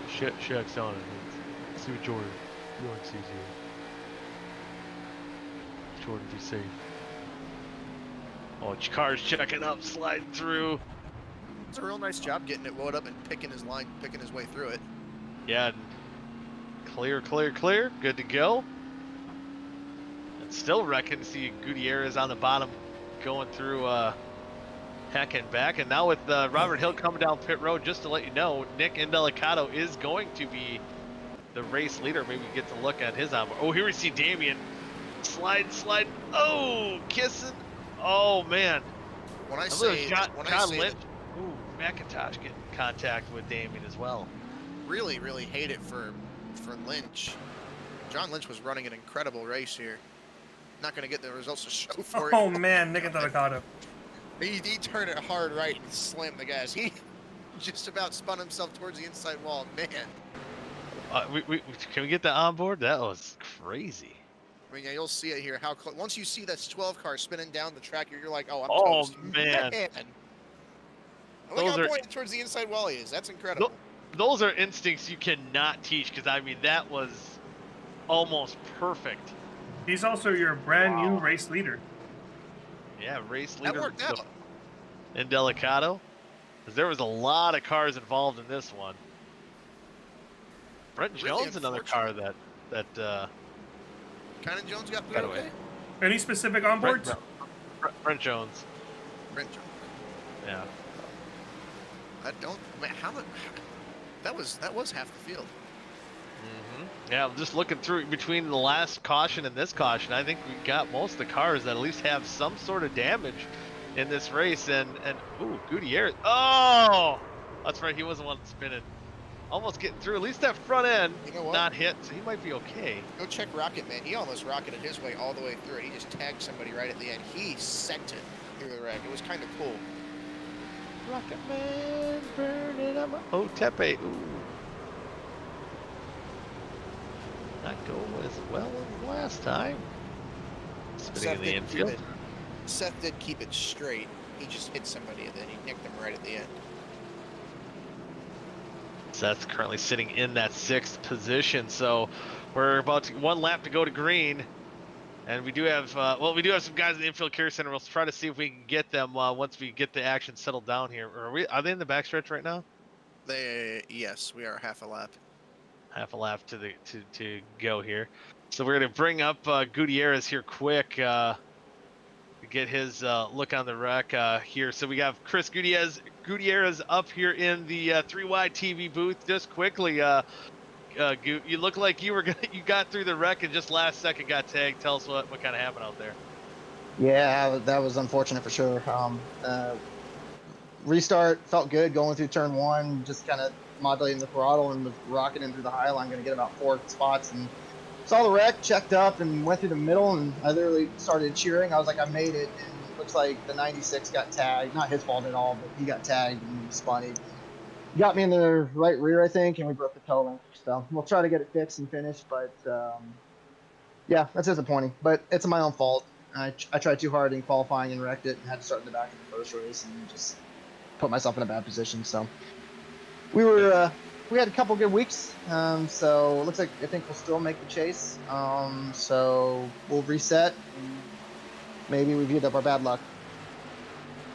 Shaq's on it. Let's see what Jordan sees here. Jordan, be safe. Oh, car's checking up, sliding through. It's a real nice job getting it wound up and picking his way through it. Yeah. Clear. Good to go. And still reckon to see Gutierrez on the bottom going through heck and back. And now with Robert Hill coming down pit road, just to let you know, Nick Indelicato is going to be the race leader. Maybe get to look at his onboard. Oh, here we see Damien. Slide. Oh, kissing. Oh, man. When I say John Lynch. Ooh, McIntosh getting contact with Damien as well. Really hate it for Lynch. John Lynch was running an incredible race here. Not going to get the results to show for it. Oh, man, Nick Indelicato. He turned it hard right and slammed the gas. He just about spun himself towards the inside wall. Man. Can we get that on board? That was crazy. I mean, yeah, you'll see it here. How close. Once you see that 12 car spinning down the track, you're like, oh, I'm toast. Man. Look how pointed towards the inside wall he is. That's incredible. Those are instincts you cannot teach, because, I mean, that was almost perfect. He's also your brand new race leader. Yeah, race leader. That worked out. Indelicato. Because there was a lot of cars involved in this one. Brent Jones, another car that Kynan Jones got through okay? Any specific onboards? Brent Jones. Brent Jones. Yeah. I don't. Man, that was half the field. Yeah, just looking through between the last caution and this caution, I think we got most of the cars that at least have some sort of damage in this race. And ooh, Gutierrez. Oh, that's right. He wasn't one spinning. Almost getting through. At least that front end, not hit, so he might be okay. Go check Rocket Man. He almost rocketed his way all the way through it. He just tagged somebody right at the end. He sent it through the wreck. It was kind of cool. Rocket Man, burning up. Oh, Tepe. Ooh. Not going as well as last time. Spinning in the infield. Seth did keep it straight. He just hit somebody and then he nicked them right at the end. Seth's currently sitting in that 6th position, so we're about one lap to go to green, and we do have we do have some guys in the infield care center. We'll try to see if we can get them once we get the action settled down here. Are they in the backstretch right now? Yes, we are half a lap. Half a lap to go here, so we're gonna bring up Gutierrez here quick. Get his look on the wreck here. So we have Chris Gutierrez up here in the 3Y TV booth. Just quickly, you look like you got through the wreck and just last second got tagged. Tell us what kind of happened out there. Yeah, that was unfortunate for sure. Restart felt good going through turn 1, just kind of modulating the throttle and was rocketing through the high line, going to get about 4 spots, and saw the wreck, checked up, and went through the middle, and I literally started cheering. I was like, I made it, and it looks like the 96 got tagged. Not his fault at all, but he got tagged and spun. He got me in the right rear, I think, and we broke the toe link. So we'll try to get it fixed and finished, but yeah, that's disappointing. But it's my own fault. I tried too hard in qualifying and wrecked it, and had to start in the back of the first race, and just put myself in a bad position. So we had a couple good weeks, so it looks like I think we'll still make the chase. So we'll reset, and maybe we've used up our bad luck.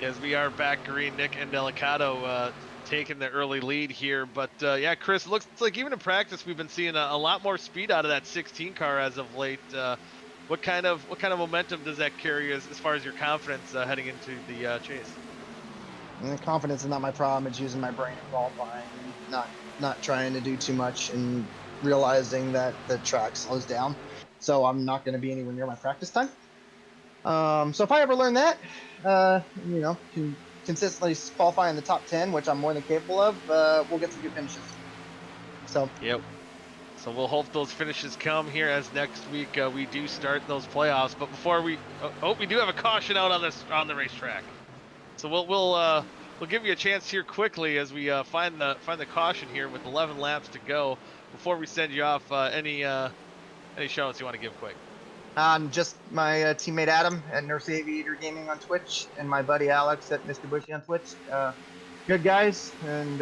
As we are back green, Nick Indelicato taking the early lead here. But yeah, Chris, it looks like even in practice we've been seeing a lot more speed out of that 16 car as of late. What kind of momentum does that carry as far as your confidence heading into the chase? And confidence is not my problem. It's using my brain in qualifying, not trying to do too much, and realizing that the track slows down. So I'm not going to be anywhere near my practice time. So if I ever learn that, can consistently qualify in the top 10, which I'm more than capable of, we'll get some good finishes. So. Yep. So we'll hope those finishes come here as next week we do start those playoffs. But before we do have a caution out on the racetrack. So we'll we'll give you a chance here quickly as we find the caution here with 11 laps to go. Before we send you off, any shout-outs you want to give quick? Just my teammate Adam at Nurse Aviator Gaming on Twitch, and my buddy Alex at Mr. Bushy on Twitch. Good guys, and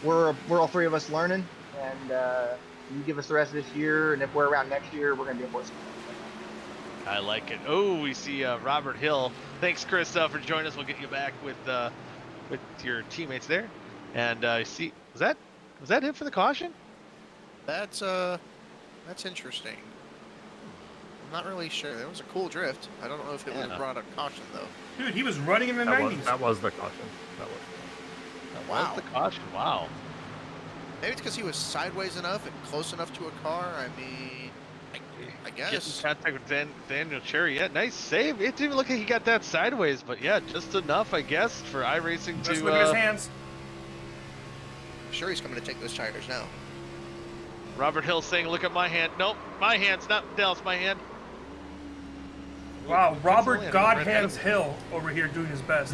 we're all three of us learning. And you give us the rest of this year, and if we're around next year, we're gonna be a force. I like it. Oh, we see Robert Hill. Thanks, Chris, for joining us. We'll get you back with your teammates there. And I see, was that it for the caution? That's interesting. I'm not really sure. That was a cool drift. I don't know if it would have brought up caution though. Dude, he was running in the 90s. That was the caution. That was the caution. Wow. Maybe it's because he was sideways enough and close enough to a car. I mean, I guess. Getting contact with Daniel Cherry. Yeah, nice save. It didn't even look like he got that sideways, but yeah, just enough, I guess, for iRacing to. Just look at his hands. I'm sure he's coming to take those tires now. Robert Hill saying, "Look at my hand." Nope, my hand's not Dallas. My hand. Wow, Robert Godhands Hill over here doing his best.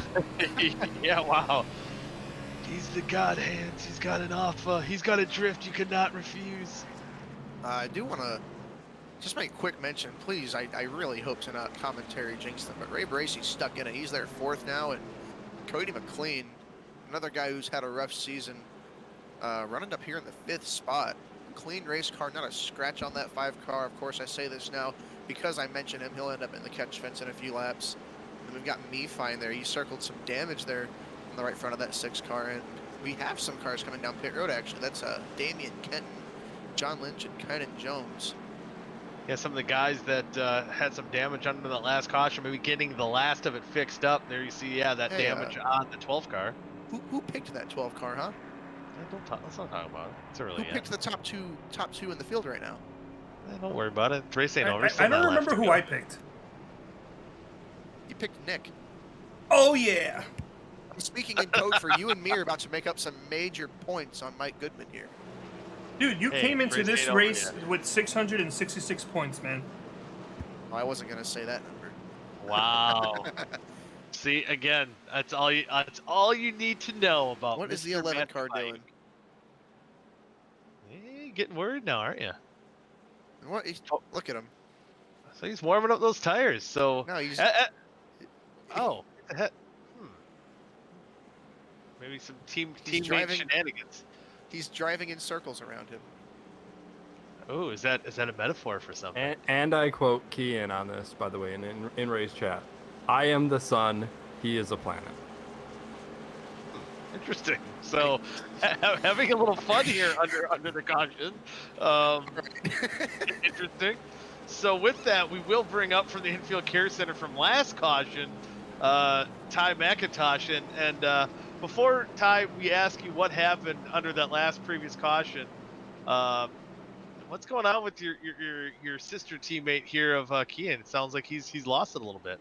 Yeah, wow. He's the God Hands. He's got an offer. He's got a drift you cannot refuse. I do want to just make a quick mention, please. I really hope to not commentary jinx them, but Ray Bracey's stuck in it. He's there 4th now, and Cody McLean, another guy who's had a rough season, running up here in the 5th spot. Clean race car, not a scratch on that 5 car. Of course, I say this now because I mentioned him. He'll end up in the catch fence in a few laps. And we've got Mefi in there. He circled some damage there on the right front of that 6 car, and we have some cars coming down pit road actually. That's Damian Kenton, John Lynch, and Kynan Jones. Yeah, some of the guys that had some damage under that last caution, maybe getting the last of it fixed up. There you see, yeah, that damage on the 12 car. Who picked that 12 car, huh? Let's not talk about it. It's early. Who picked the top two in the field right now? Don't worry about it. Race ain't over. I don't remember who I picked. You picked Nick. Oh yeah. I'm speaking in code for you and me are about to make up some major points on Mike Goodman here. Dude, you came into this race with 666 points, man. Oh, I wasn't gonna say that number. Wow. See, again, that's all you need to know about. What is the 11 car doing? You're getting worried now, aren't you? What? Look at him. So he's warming up those tires. So no, he's. Oh, what the heck? Maybe some teammate shenanigans. He's driving in circles around him. Oh, is that a metaphor for something? And I quote Kian on this, by the way, in Ray's chat. I am the sun, he is a planet. Interesting. So, having a little fun here under the caution. Interesting. So with that, we will bring up from the Infield Care Center from last caution, Ty McIntosh. And before, Ty, we ask you what happened under that previous caution. What's going on with your sister teammate here of Kian? It sounds like he's lost it a little bit.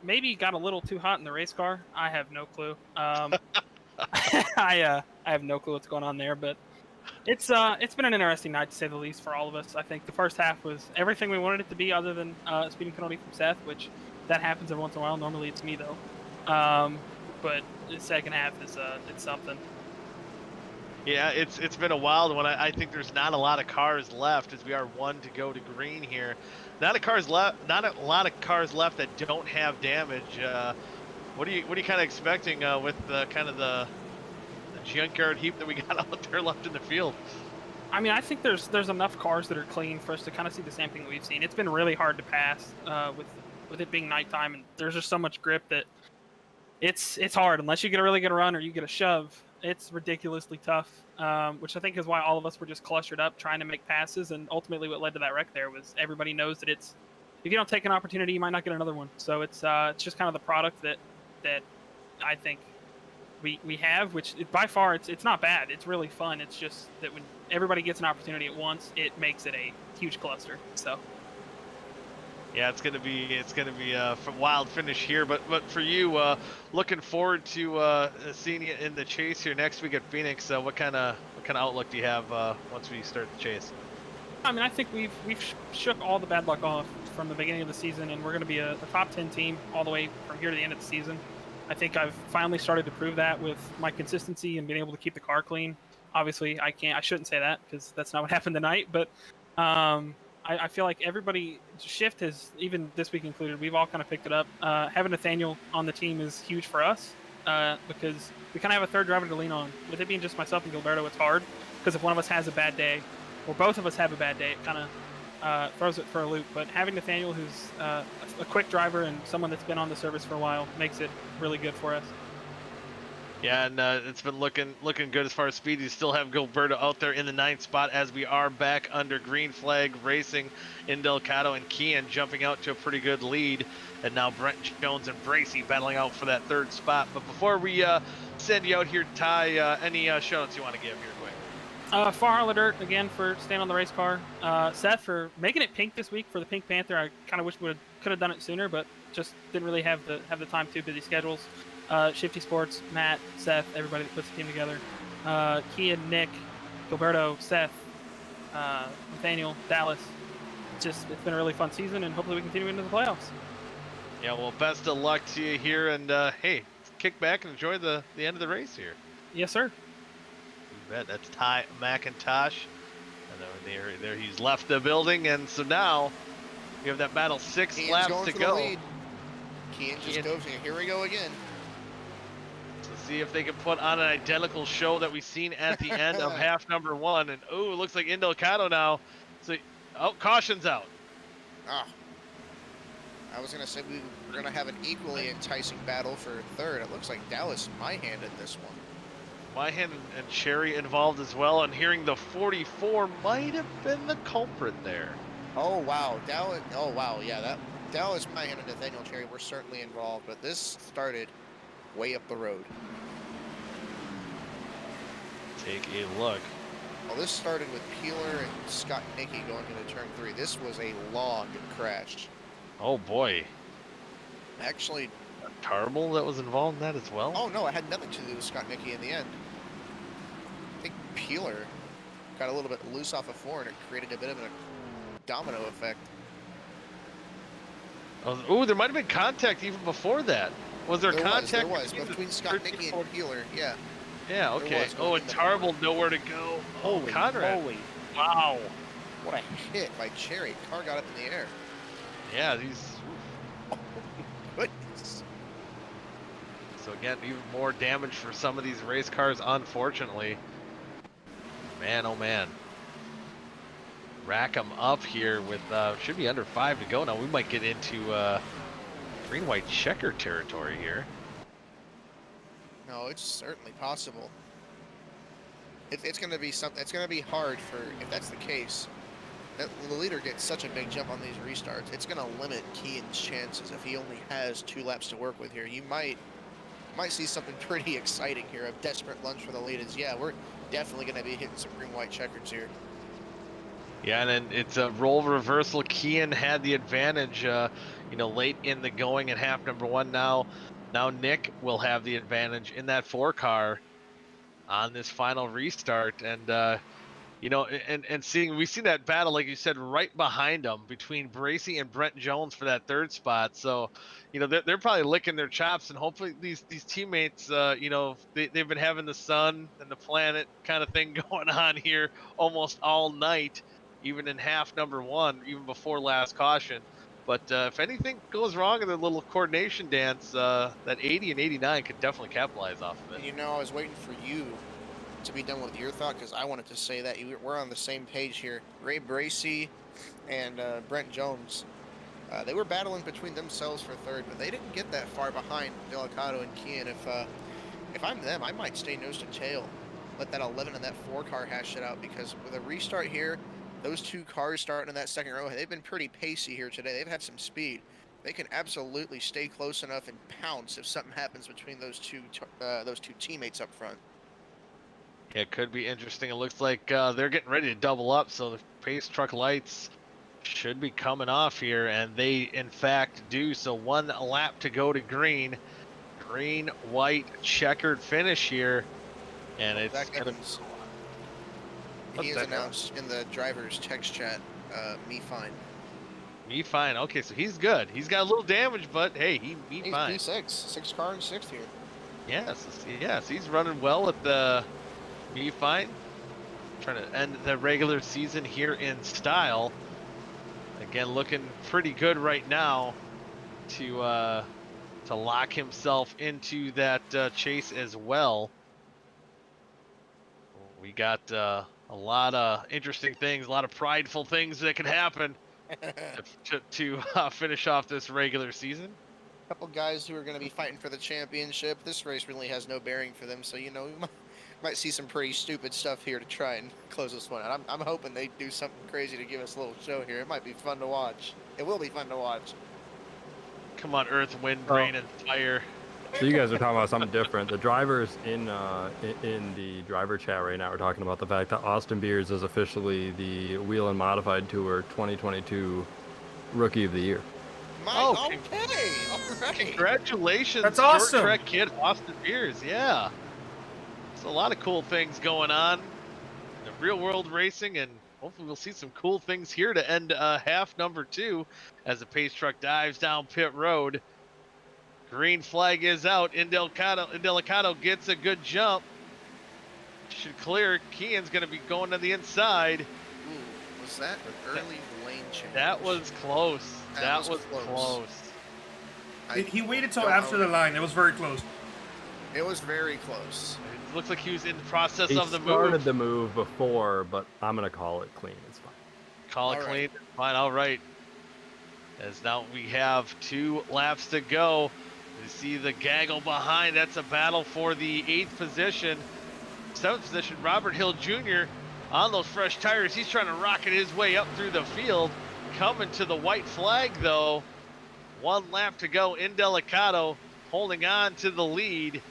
Maybe he got a little too hot in the race car. I have no clue. I have no clue what's going on there, but it's been an interesting night to say the least for all of us. I think the first half was everything we wanted it to be, other than speeding penalty from Seth, which that happens every once in a while. Normally it's me though. But the second half is it's something. Yeah, it's been a wild one. I think there's not a lot of cars left as we are 1 to go to green here. Not a lot of cars left that don't have damage. What are you kind of expecting with the junkyard heap that we got out there left in the field? I mean, I think there's enough cars that are clean for us to kind of see the same thing we've seen. It's been really hard to pass with it being nighttime, and there's just so much grip that it's hard unless you get a really good run or you get a shove. It's ridiculously tough, which I think is why all of us were just clustered up trying to make passes, and ultimately what led to that wreck there was everybody knows that if you don't take an opportunity, you might not get another one. So it's just kind of the product that I think we have, which by far it's not bad. It's really fun. It's just that when everybody gets an opportunity at once, it makes it a huge cluster. So. Yeah, it's gonna be a wild finish here, but for you, looking forward to seeing you in the chase here next week at Phoenix. What kind of outlook do you have once we start the chase? I mean, I think we've shook all the bad luck off from the beginning of the season, and we're going to be a top 10 team all the way from here to the end of the season. I think I've finally started to prove that with my consistency and being able to keep the car clean. Obviously, I shouldn't say that because that's not what happened tonight, but I feel like everybody, shift has, even this week included, we've all kind of picked it up. Having Nathaniel on the team is huge for us because we kind of have a third driver to lean on. With it being just myself and Gilberto, it's hard because if one of us has a bad day or both of us have a bad day, it kind of throws it for a loop. But having Nathaniel, who's a quick driver and someone that's been on the service for a while, makes it really good for us. Yeah, and it's been looking good as far as speed. You still have Gilberto out there in the 9th spot as we are back under green flag racing in Delgado, and Kian jumping out to a pretty good lead. And now Brent Jones and Bracy battling out for that 3rd spot. But before we send you out here, Ty, any shout-outs you want to give here quick? Far Dirt again for staying on the race car. Seth for making it pink this week for the Pink Panther. I kind of wish we could have done it sooner, but just didn't really have the time to. Busy schedules. Shifty Sports, Matt, Seth, everybody that puts the team together. Kian, Nick, Gilberto, Seth, Nathaniel, Dallas. It's been a really fun season, and hopefully we continue into the playoffs. Yeah, well, best of luck to you here, and hey, kick back and enjoy the end of the race here. Yes, sir. You bet. That's Ty McIntosh. And there he's left the building, and so now we have that battle 6 Kian's laps to go. Kian just goes, here we go again. See if they can put on an identical show that we've seen at the end of half number 1. And oh, it looks like in Delgado now. So, caution's out. I was gonna say we were gonna have an equally enticing battle for 3rd. It looks like Dallas my-handed this one. Myhan and Cherry involved as well, and hearing the 44 might have been the culprit there. Oh wow, Dallas. Oh wow, yeah, that Dallas my-hand and Nathaniel Cherry were certainly involved, but this started way up the road. Take a look. Well, this started with Peeler and Scott Nicky going into turn 3. This was a long crash. Oh boy. Actually, Tarbell that was involved in that as well? Oh no, it had nothing to do with Scott Nicky in the end. I think Peeler got a little bit loose off of 4 and it created a bit of a domino effect. Oh, there might have been contact even before that. Was there contact? There was between Scott Nicky and Peeler, yeah. Yeah, okay. Oh, and Tarbell nowhere to go. Oh, Conrad. Holy. Wow. What a hit by Cherry. Car got up in the air. Yeah, these. Oh, goodness. So again, even more damage for some of these race cars, unfortunately. Man, oh man. Rack them up here with, should be under 5 to go now. We might get into green-white checker territory here. No, it's certainly possible. It's going to be something. It's going to be hard for, if that's the case. That the leader gets such a big jump on these restarts. It's going to limit Kian's chances if he only has 2 laps to work with here. You might see something pretty exciting here. A desperate lunge for the lead is, yeah, we're definitely going to be hitting some green-white checkers here. Yeah, and then it's a role reversal. Kian had the advantage, late in the going in half number 1 now. Now Nick will have the advantage in that 4 car on this final restart. And, we've seen that battle, like you said, right behind them between Bracy and Brent Jones for that 3rd spot. So, they're probably licking their chops, and hopefully these teammates, they've been having the sun and the planet kind of thing going on here almost all night, even in half number 1, even before last caution. But if anything goes wrong in the little coordination dance, that 80 and 89 could definitely capitalize off of it. I was waiting for you to be done with your thought because I wanted to say that we're on the same page here. Ray Bracy and Brent Jones, they were battling between themselves for 3rd, but they didn't get that far behind Delgado and Kian. If I'm them, I might stay nose to tail, let that 11 and that 4 car hash it out, because with a restart here, those 2 cars starting in that 2nd row, they've been pretty pacey here today. They've had some speed. They can absolutely stay close enough and pounce if something happens between those two teammates up front. Yeah, it could be interesting. It looks like they're getting ready to double up, so the pace truck lights should be coming off here, and they in fact do. So 1 lap to go to green. Green, white, checkered finish here, and it's gonna... He has announced in the driver's text chat, me fine. Me fine. Okay, so he's good. He's got a little damage, but hey, me He's fine. P6, 6 car and 6th here. Yes, he's running well at the me fine. Trying to end the regular season here in style. Again, looking pretty good right now to lock himself into that chase as well. We got a lot of interesting things, a lot of prideful things that can happen to finish off this regular season. Couple guys who are going to be fighting for the championship. This race really has no bearing for them, so we might see some pretty stupid stuff here to try and close this one out. I'm hoping they do something crazy to give us a little show here. It might be fun to watch. It will be fun to watch. Come on, Earth, Wind, Rain, and Fire. So you guys are talking about something different. The drivers in the driver chat right now are talking about the fact that Austin Beers is officially the Wheel and Modified Tour 2022 Rookie of the Year. Okay, all right. Congratulations, That's awesome. Short track kid Austin Beers. Yeah, there's a lot of cool things going on in real world racing, and hopefully we'll see some cool things here to end half number 2 as the pace truck dives down pit road. Green flag is out. Indelicato gets a good jump. Should clear. Kian's going to be going to the inside. Ooh, was that an early lane change? That was close. That was close. He waited till after the line. It was very close. It was very close. It looks like he was in the process He of the move. started the move before, but I'm gonna call it clean. It's fine. Call it All clean. right. Fine. All right. As now we have 2 laps to go. You see the gaggle behind. That's a battle for the 8th position. 7th position, Robert Hill Jr. on those fresh tires. He's trying to rocket his way up through the field. Coming to the white flag, though. 1 lap to go. Indelicato holding on to the lead.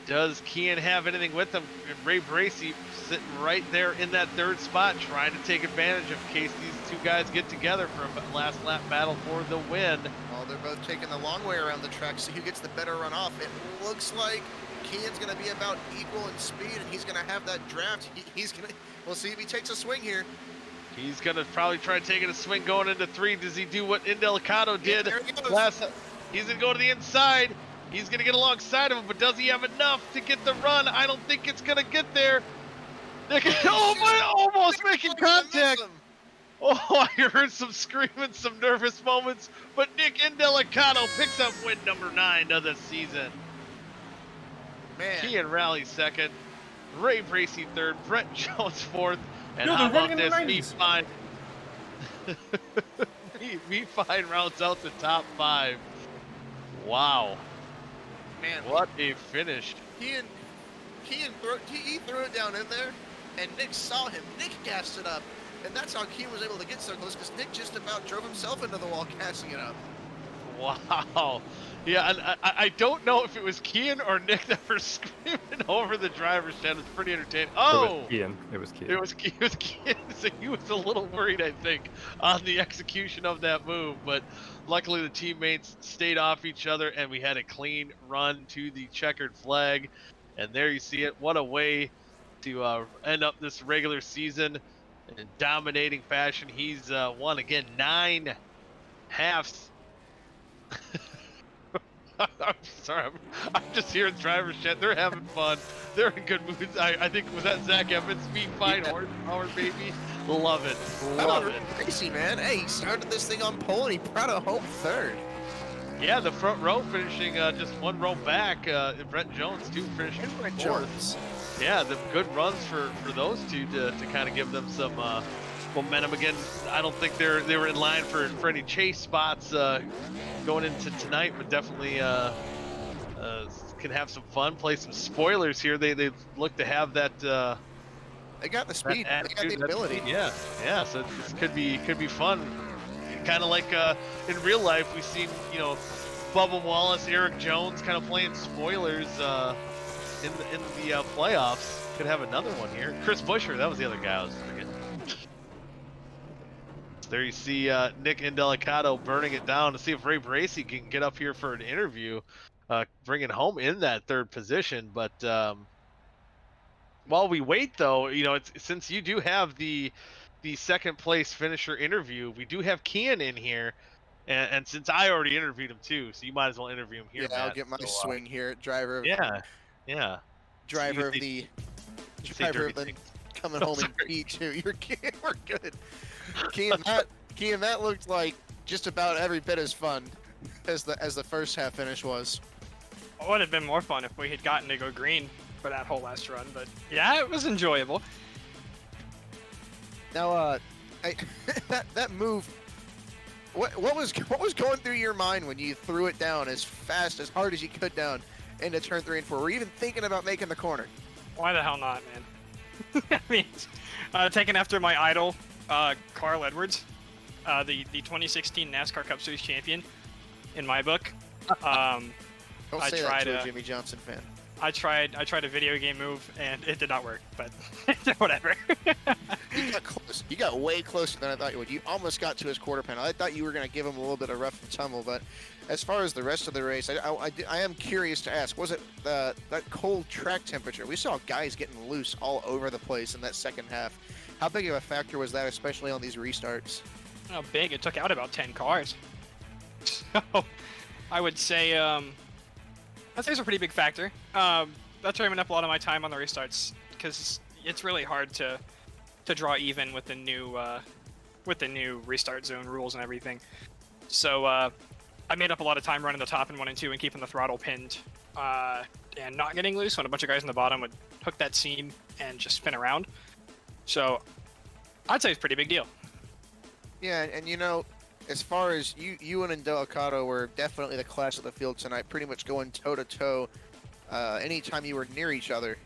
Does Kian have anything with him? Ray Bracey sitting right there in that 3rd spot, trying to take advantage in case these 2 guys get together for a last lap battle for the win. Well, they're both taking the long way around the track, so who gets the better run off? It looks like Kian's going to be about equal in speed, and he's going to have that draft. We'll see if he takes a swing here. He's going to probably try taking a swing going into 3. Does he do what Indelicato did last? He's going to go to the inside. He's going to get alongside of him, but does he have enough to get the run? I don't think it's going to get there. Almost making contact. Oh, I heard some screaming, some nervous moments, but Nick Indelicato picks up win number 9 of the season. Man. Kian rallies 2nd, Ray Bracey 3rd, Brett Jones 4th, and Yo, how they're about running in the this? 90s. V5 rounds out the top 5. Wow. Man, What a finish. he threw it down in there, and Nick saw him. Nick gassed it up, and that's how Kian was able to get so close, because Nick just about drove himself into the wall gassing it up. Wow. Yeah, and I don't know if it was Kian or Nick that were screaming over the driver's shed. It's pretty entertaining. Oh! It was Kian. It was Kian. So he was a little worried, I think, on the execution of that move. But luckily the teammates stayed off each other, and we had a clean run to the checkered flag. And there you see it. What a way to end up this regular season in dominating fashion. He's won, again, 9 halves. I'm sorry, I'm just hearing driver's chat. They're having fun. They're in good moods. I think, was that Zach Evans? Speed fine horsepower, baby. Love it. Love it. Crazy, man. Hey, he started this thing on pole, and he brought it home 3rd. Yeah, the front row finishing just 1 row back. Brett Jones, too, finishing 4th. Yeah, the good runs for those 2 to kind of give them some momentum. Again, I don't think they were in line for any chase spots going into tonight, but definitely can have some fun, play some spoilers here. They look to have that. They got the speed. They got the ability. Yeah. So this could be fun. Kind of like in real life, we've seen Bubba Wallace, Eric Jones, kind of playing spoilers in the playoffs. Could have another one here. Chris Buescher, that was the other guy I was forgetting. There you see Nick Indelicato burning it down to see if Ray Bracey can get up here for an interview, bring it home in that 3rd position. But while we wait, though, it's, since you do have the the second place finisher interview, we do have Kian in here. And since I already interviewed him too, so you might as well interview him here, Yeah, Matt. I'll get my swing here. Driver of Yeah. driver of the coming home in P2. You're kidding. We're good. Kian, that looked like just about every bit as fun as the first half finish was. It would have been more fun if we had gotten to go green for that whole last run, but yeah, it was enjoyable. Now, that move. What was going through your mind when you threw it down as fast, as hard as you could down into turn 3 and 4? Were you even thinking about making the corner? Why the hell not, man? I mean, taking after my idol, Carl Edwards, the 2016 NASCAR Cup Series champion, in my book. Don't say that to a Jimmy Johnson fan. I tried a video game move and it did not work, but whatever. You got close. You got way closer than I thought you would. You almost got to his quarter panel. I thought you were going to give him a little bit of rough and tumble, but as far as the rest of the race, I am curious to ask, was it that cold track temperature? We saw guys getting loose all over the place in that second half. How big of a factor was that, especially on these restarts? How big? It took out about 10 cars. So I would say I'd say it's a pretty big factor. That's where I up a lot of my time on the restarts, because it's really hard to draw even with the new restart zone rules and everything. So I made up a lot of time running the top in 1 and 2 and keeping the throttle pinned and not getting loose when a bunch of guys in the bottom would hook that seam and just spin around. So I'd say it's a pretty big deal. Yeah, and you know, as far as you and Delicado were definitely the class of the field tonight, pretty much going toe-to-toe anytime you were near each other.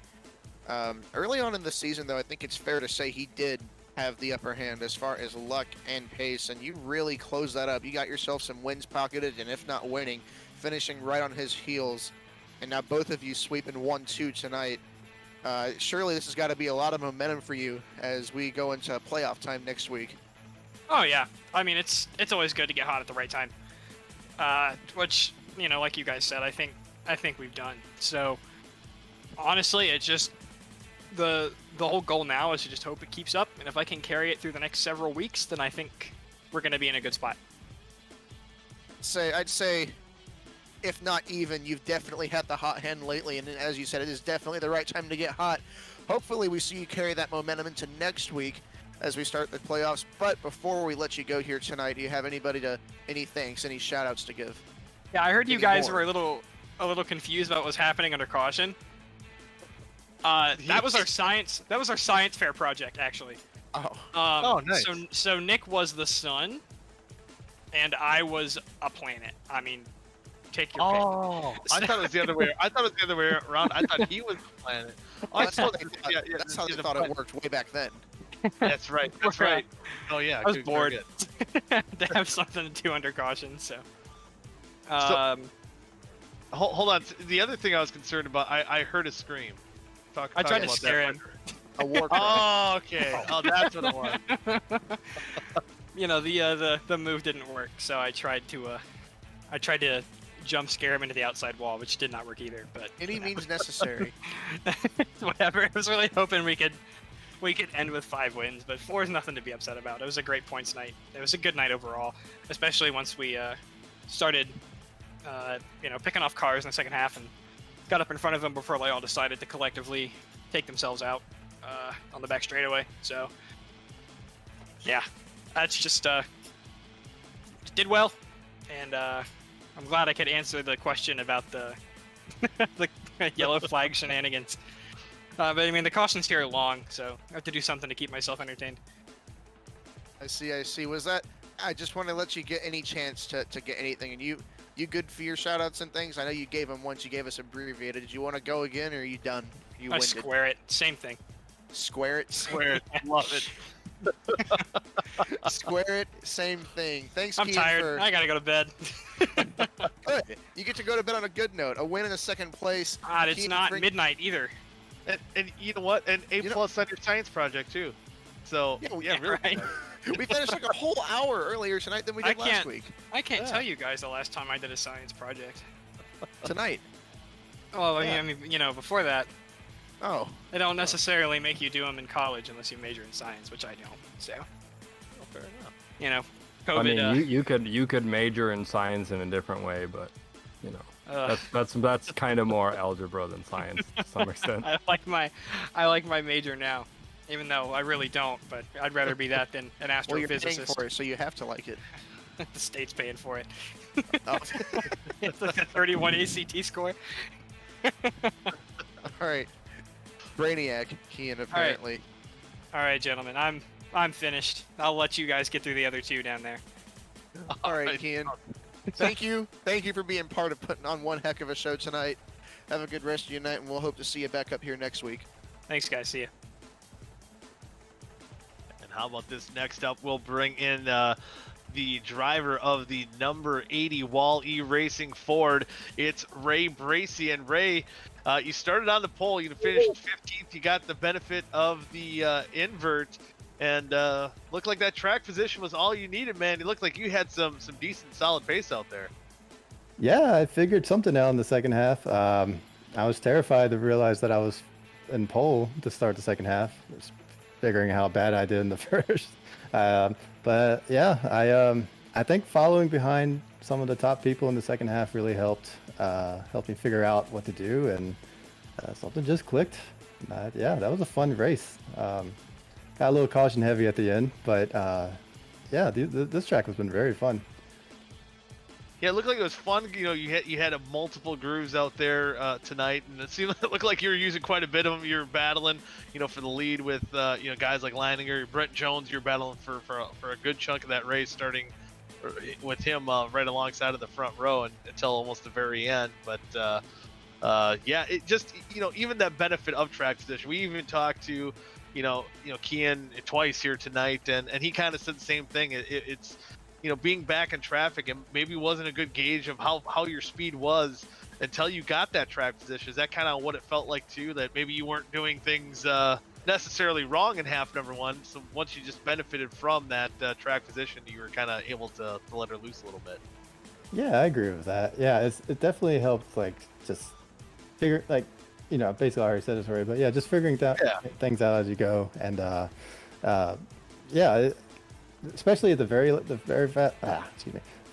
Early on in the season, though, I think it's fair to say he did have the upper hand as far as luck and pace, and you really closed that up. You got yourself some wins pocketed, and if not winning, finishing right on his heels. And now both of you sweeping 1-2 tonight. Surely this has got to be a lot of momentum for you as we go into playoff time next week. Oh yeah, I mean it's always good to get hot at the right time, which, you know, like you guys said, I think we've done. So honestly, it's just the whole goal now is to just hope it keeps up, and if I can carry it through the next several weeks, then I think we're going to be in a good spot. I'd say, if not even, you've definitely had the hot hand lately, and as you said, it is definitely the right time to get hot. Hopefully we see you carry that momentum into next week as we start the playoffs. But before we let you go here tonight, do you have any thanks, any shout outs to give? Yeah, I heard you guys were a little confused about what was happening under caution. That was our science fair project, actually. Oh, nice. So Nick was the sun and I was a planet. I mean, take your pick. I thought it was the other way. Around. I thought he was the planet. That's how they thought it worked way back then. That's right. Oh yeah, I was bored to have something to do under caution. So, hold on. The other thing I was concerned about, I heard a scream. I tried to scare him. A war cry. Oh, okay. Oh, that's what it was. You know, the move didn't work, so I tried to jump scare him into the outside wall, which did not work either. But any means necessary. Whatever. I was really hoping we could end with 5 wins, but 4 is nothing to be upset about. It was a great points night. It was a good night overall, especially once we started, picking off cars in the second half and got up in front of them before they all decided to collectively take themselves out on the back straightaway. So, yeah, that's just did well, and I'm glad I could answer the question about the the yellow flag shenanigans. But I mean, the cautions here are long, so I have to do something to keep myself entertained. I see. Was that? I just want to let you get any chance to get anything. And you good for your shout-outs and things? I know you gave them once. You gave us abbreviated. Did you want to go again, or are you done? You winded? Square it. Same thing. Square it. Square it. Love it. Square it. Same thing. Thanks, I'm Kean, tired. I gotta go to bed. Good. You get to go to bed on a good note. A win in the second place. It's Kean, not midnight either. And you know what? An A+ on your science project too. So yeah, really. Right. We finished like a whole hour earlier tonight than we did last week. I can't tell you guys the last time I did a science project. Tonight. Oh, yeah. I mean, before that. Oh. They don't necessarily make you do them in college unless you major in science, which I don't. So, Fair enough. you know, COVID. I mean, you could major in science in a different way, but you know, that's kind of more algebra than science to some extent. I like my major now, even though I really don't. But I'd rather be that than an Well, you're paying astrophysicist. for it, so you have to like it. The state's paying for it. Oh. It's like a 31 ACT score. All right. Brainiac, Kian, apparently. All right, gentlemen, I'm finished. I'll let you guys get through the other two down there. All right, Kian. Thank you for being part of putting on one heck of a show tonight. Have a good rest of your night, and we'll hope to see you back up here next week. Thanks, guys. See ya. And how about this? Next up, we'll bring in the driver of the number 80 Wall-E Racing Ford. It's Ray Bracey. And Ray, you started on the pole. You finished 15th. You got the benefit of the invert. And looked like that track position was all you needed, man. It looked like you had some decent, solid pace out there. Yeah, I figured something out in the second half. I was terrified to realize that I was in pole to start the second half. Just figuring how bad I did in the first. But yeah, I think following behind some of the top people in the second half really helped me figure out what to do, and something just clicked. Yeah, that was a fun race. Got a little caution heavy at the end, but yeah, this track has been very fun. Yeah, it looked like it was fun. You know, you had a multiple grooves out there tonight, and it looked like you were using quite a bit of them. You were battling, you know, for the lead with you know, guys like Leininger, Brent Jones. You're battling for a good chunk of that race, starting with him right alongside of the front row until almost the very end. But yeah, it just, you know, even that benefit of track position. We even talked to you know Kian twice here tonight, and he kind of said the same thing. It's you know, being back in traffic and maybe wasn't a good gauge of how your speed was until you got that track position. Is that kind of what it felt like too? That maybe you weren't doing things necessarily wrong in half number one. So once you just benefited from that track position, you were kind of able to let her loose a little bit. Yeah, I agree with that. Yeah, it definitely helped, like, just figure, like, you know, basically I already said this already, but yeah, just figuring things out as you go. And yeah, especially at the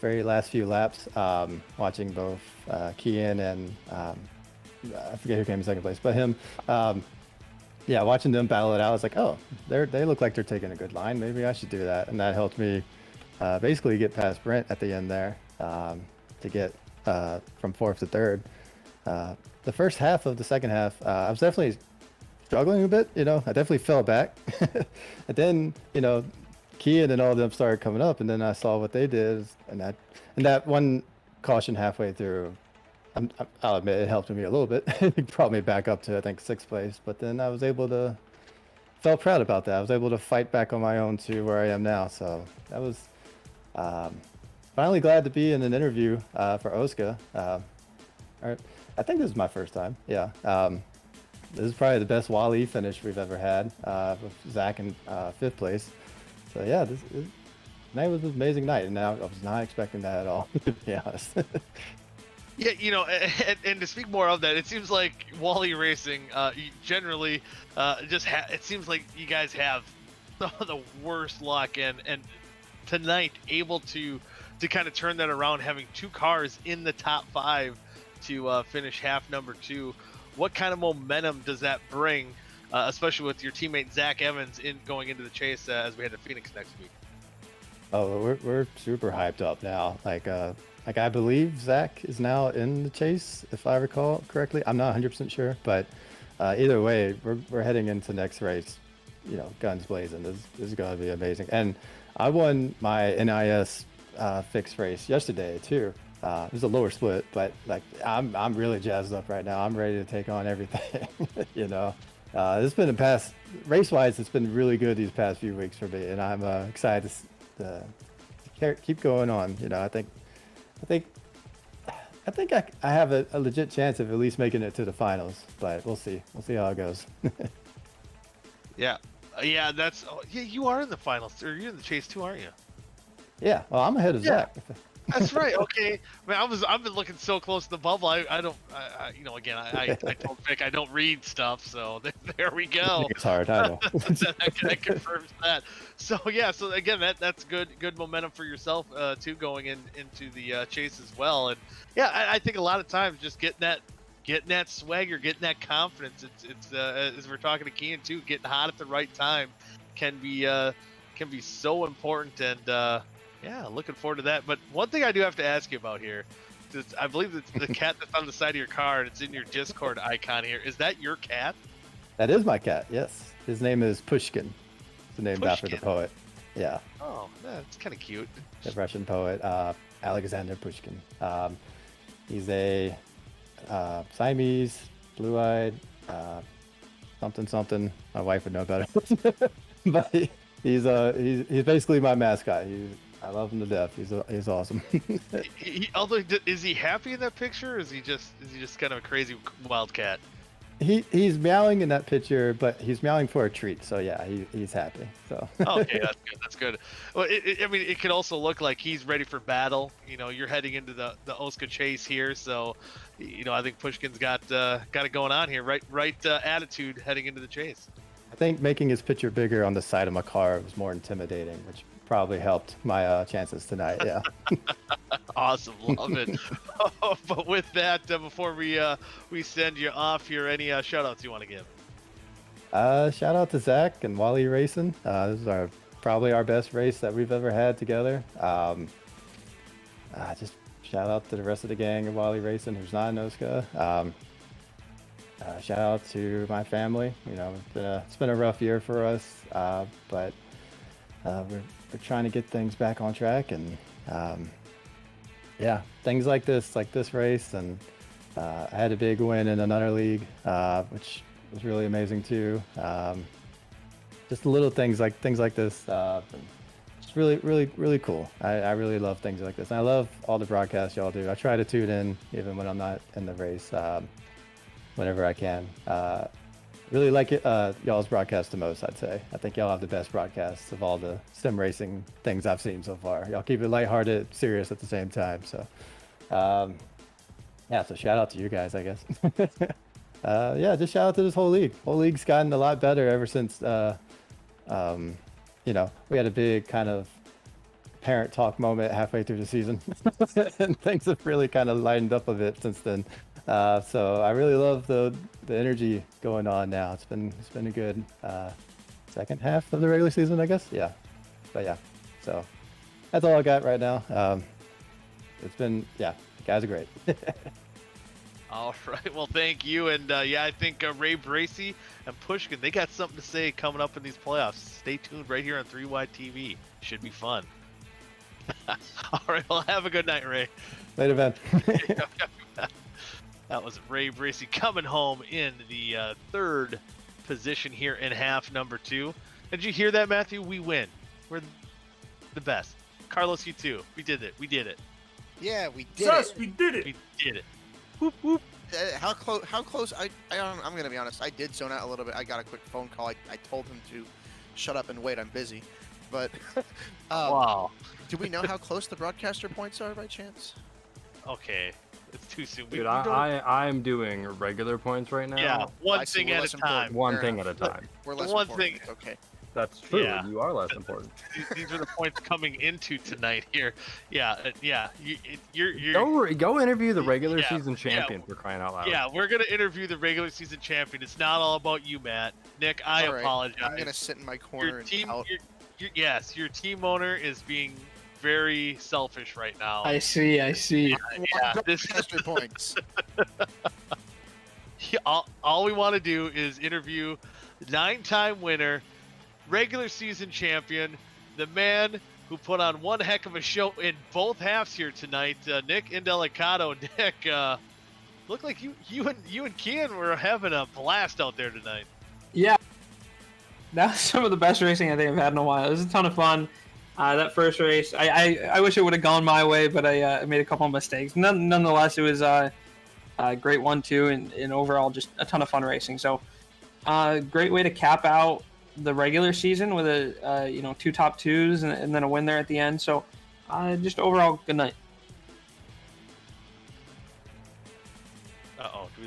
very last few laps, watching both Kian and I forget who came in second place, but him, yeah, watching them battle it out, I was like, oh, they look like they're taking a good line. Maybe I should do that, and that helped me basically get past Brent at the end there, to get from fourth to third. The first half of the second half, I was definitely struggling a bit. You know, I definitely fell back, and then, you know, Kian and all of them started coming up, and then I saw what they did, and that one caution halfway through, I'll admit it helped me a little bit. It brought me back up to, I think, sixth place, but then I was able to, felt proud about that. I was able to fight back on my own to where I am now, so that was finally glad to be in an interview for OSCA. I think this is my first time. Yeah, this is probably the best Wall-E finish we've ever had, with Zach in fifth place. So yeah, tonight was an amazing night, and I was not expecting that at all, to be honest. Yeah, you know, and to speak more of that, it seems like Wall-E Racing generally it seems like you guys have the worst luck, and tonight able to kind of turn that around, having two cars in the top five to finish half number two. What kind of momentum does that bring? Especially with your teammate Zach Evans going into the chase as we head to Phoenix next week. Oh, we're super hyped up now. Like I believe Zach is now in the chase, if I recall correctly. I'm not 100% sure, but either way, we're heading into next race, you know, guns blazing. This is going to be amazing. And I won my NIS fixed race yesterday too. It was a lower split, but like I'm really jazzed up right now. I'm ready to take on everything. You know. It's been race-wise, it's been really good these past few weeks for me, and I'm excited to keep going on. You know, I think I have a legit chance of at least making it to the finals, but we'll see. We'll see how it goes. Yeah, yeah, you are in the finals, or you're in the chase too, aren't you? Yeah, well, I'm ahead of Zach. That's right. Okay. I mean, I've been looking so close to the bubble. I don't. Again, I told Vic I don't read stuff. So there we go. It's hard. I know. that confirms that. So yeah. So again, that's good momentum for yourself too, going into the chase as well. And yeah, I think a lot of times just getting that swagger, getting that confidence. It's as we're talking to Kean too, getting hot at the right time can be so important. And yeah, looking forward to that. But one thing I do have to ask you about here, is I believe it's the cat that's on the side of your car, and it's in your Discord icon here. Is that your cat? That is my cat. Yes, his name is Pushkin. It's named after the Pushkin. poet. Yeah. Oh, that's kind of cute. The Russian poet Alexander Pushkin. He's a Siamese, blue-eyed, something. My wife would know better, but he's basically my mascot. I love him to death. He's awesome. Although, is he happy in that picture? Or is he just kind of a crazy wild cat? He's meowing in that picture, but he's meowing for a treat. So yeah, he's happy. So okay, that's good. That's good. Well, I mean, it could also look like he's ready for battle. You're heading into the OSCA chase here, so I think Pushkin's got it going on here. Right attitude heading into the chase. I think making his picture bigger on the side of my car was more intimidating, which probably helped my chances tonight. Yeah. Awesome, love it. But with that, before we send you off here, any shout outs you want to give? Shout out to Zach and Wally Racing. This is probably our best race that we've ever had together. Just shout out to the rest of the gang of Wally Racing who's not in OSCA. Shout out to my family. It's been a rough year for us, but we're trying to get things back on track, and yeah, things like this race, and I had a big win in another league, which was really amazing too. Just little things like this, just really cool. I really love things like this, and I love all the broadcasts y'all do. I try to tune in even when I'm not in the race, whenever I can. Really like it, y'all's broadcast the most, I'd say. I think y'all have the best broadcasts of all the sim racing things I've seen so far. Y'all keep it lighthearted, serious at the same time. So, yeah, so shout out to you guys, I guess. Yeah, just shout out to this whole league. Whole league's gotten a lot better ever since, we had a big kind of parent talk moment halfway through the season. And things have really kind of lightened up a bit since then. So I really love the energy going on now. It's been a good second half of the regular season, I guess. Yeah, but yeah. So that's all I got right now. The guys are great. All right. Well, thank you. And I think Ray Bracey and Pushkin, they got something to say coming up in these playoffs. Stay tuned right here on 3Y TV. Should be fun. All right. Well, have a good night, Ray. Later, Ben. That was Ray Bracey coming home in the third position here in half number 2. Did you hear that, Matthew? We win. We're the best. Carlos, you too. We did it. Yeah, we did Sus, it. we did it. We did it. Whoop, whoop. How close? I'm gonna be honest. I did zone out a little bit. I got a quick phone call. I told him to shut up and wait. I'm busy. But wow. Do we know how close the broadcaster points are by chance? Okay. It's too soon. Dude, I'm doing regular points right now. Yeah, one thing at a time. One thing at a time. We're less one important. thing. Okay. That's true. Yeah. You are less important. These are the points coming into tonight here. Yeah. You're Go interview the regular season champion for crying out loud. Yeah, we're gonna interview the regular season champion. It's not all about you, Matt. Nick, I apologize. I'm gonna sit in my corner and pout. Your team owner is being very selfish right now. I see. This extra points. All we want to do is interview 9-time winner, regular season champion, the man who put on one heck of a show in both halves here tonight, Nick Indelicato. Nick, looked like you and Kian were having a blast out there tonight. Yeah, that was some of the best racing I think I've had in a while. It was a ton of fun. That first race, I wish it would have gone my way, but I made a couple of mistakes. Nonetheless, it was a great 1-2, and overall just a ton of fun racing. So, great way to cap out the regular season with 2 top 2s and then a win there at the end. So, just overall good night.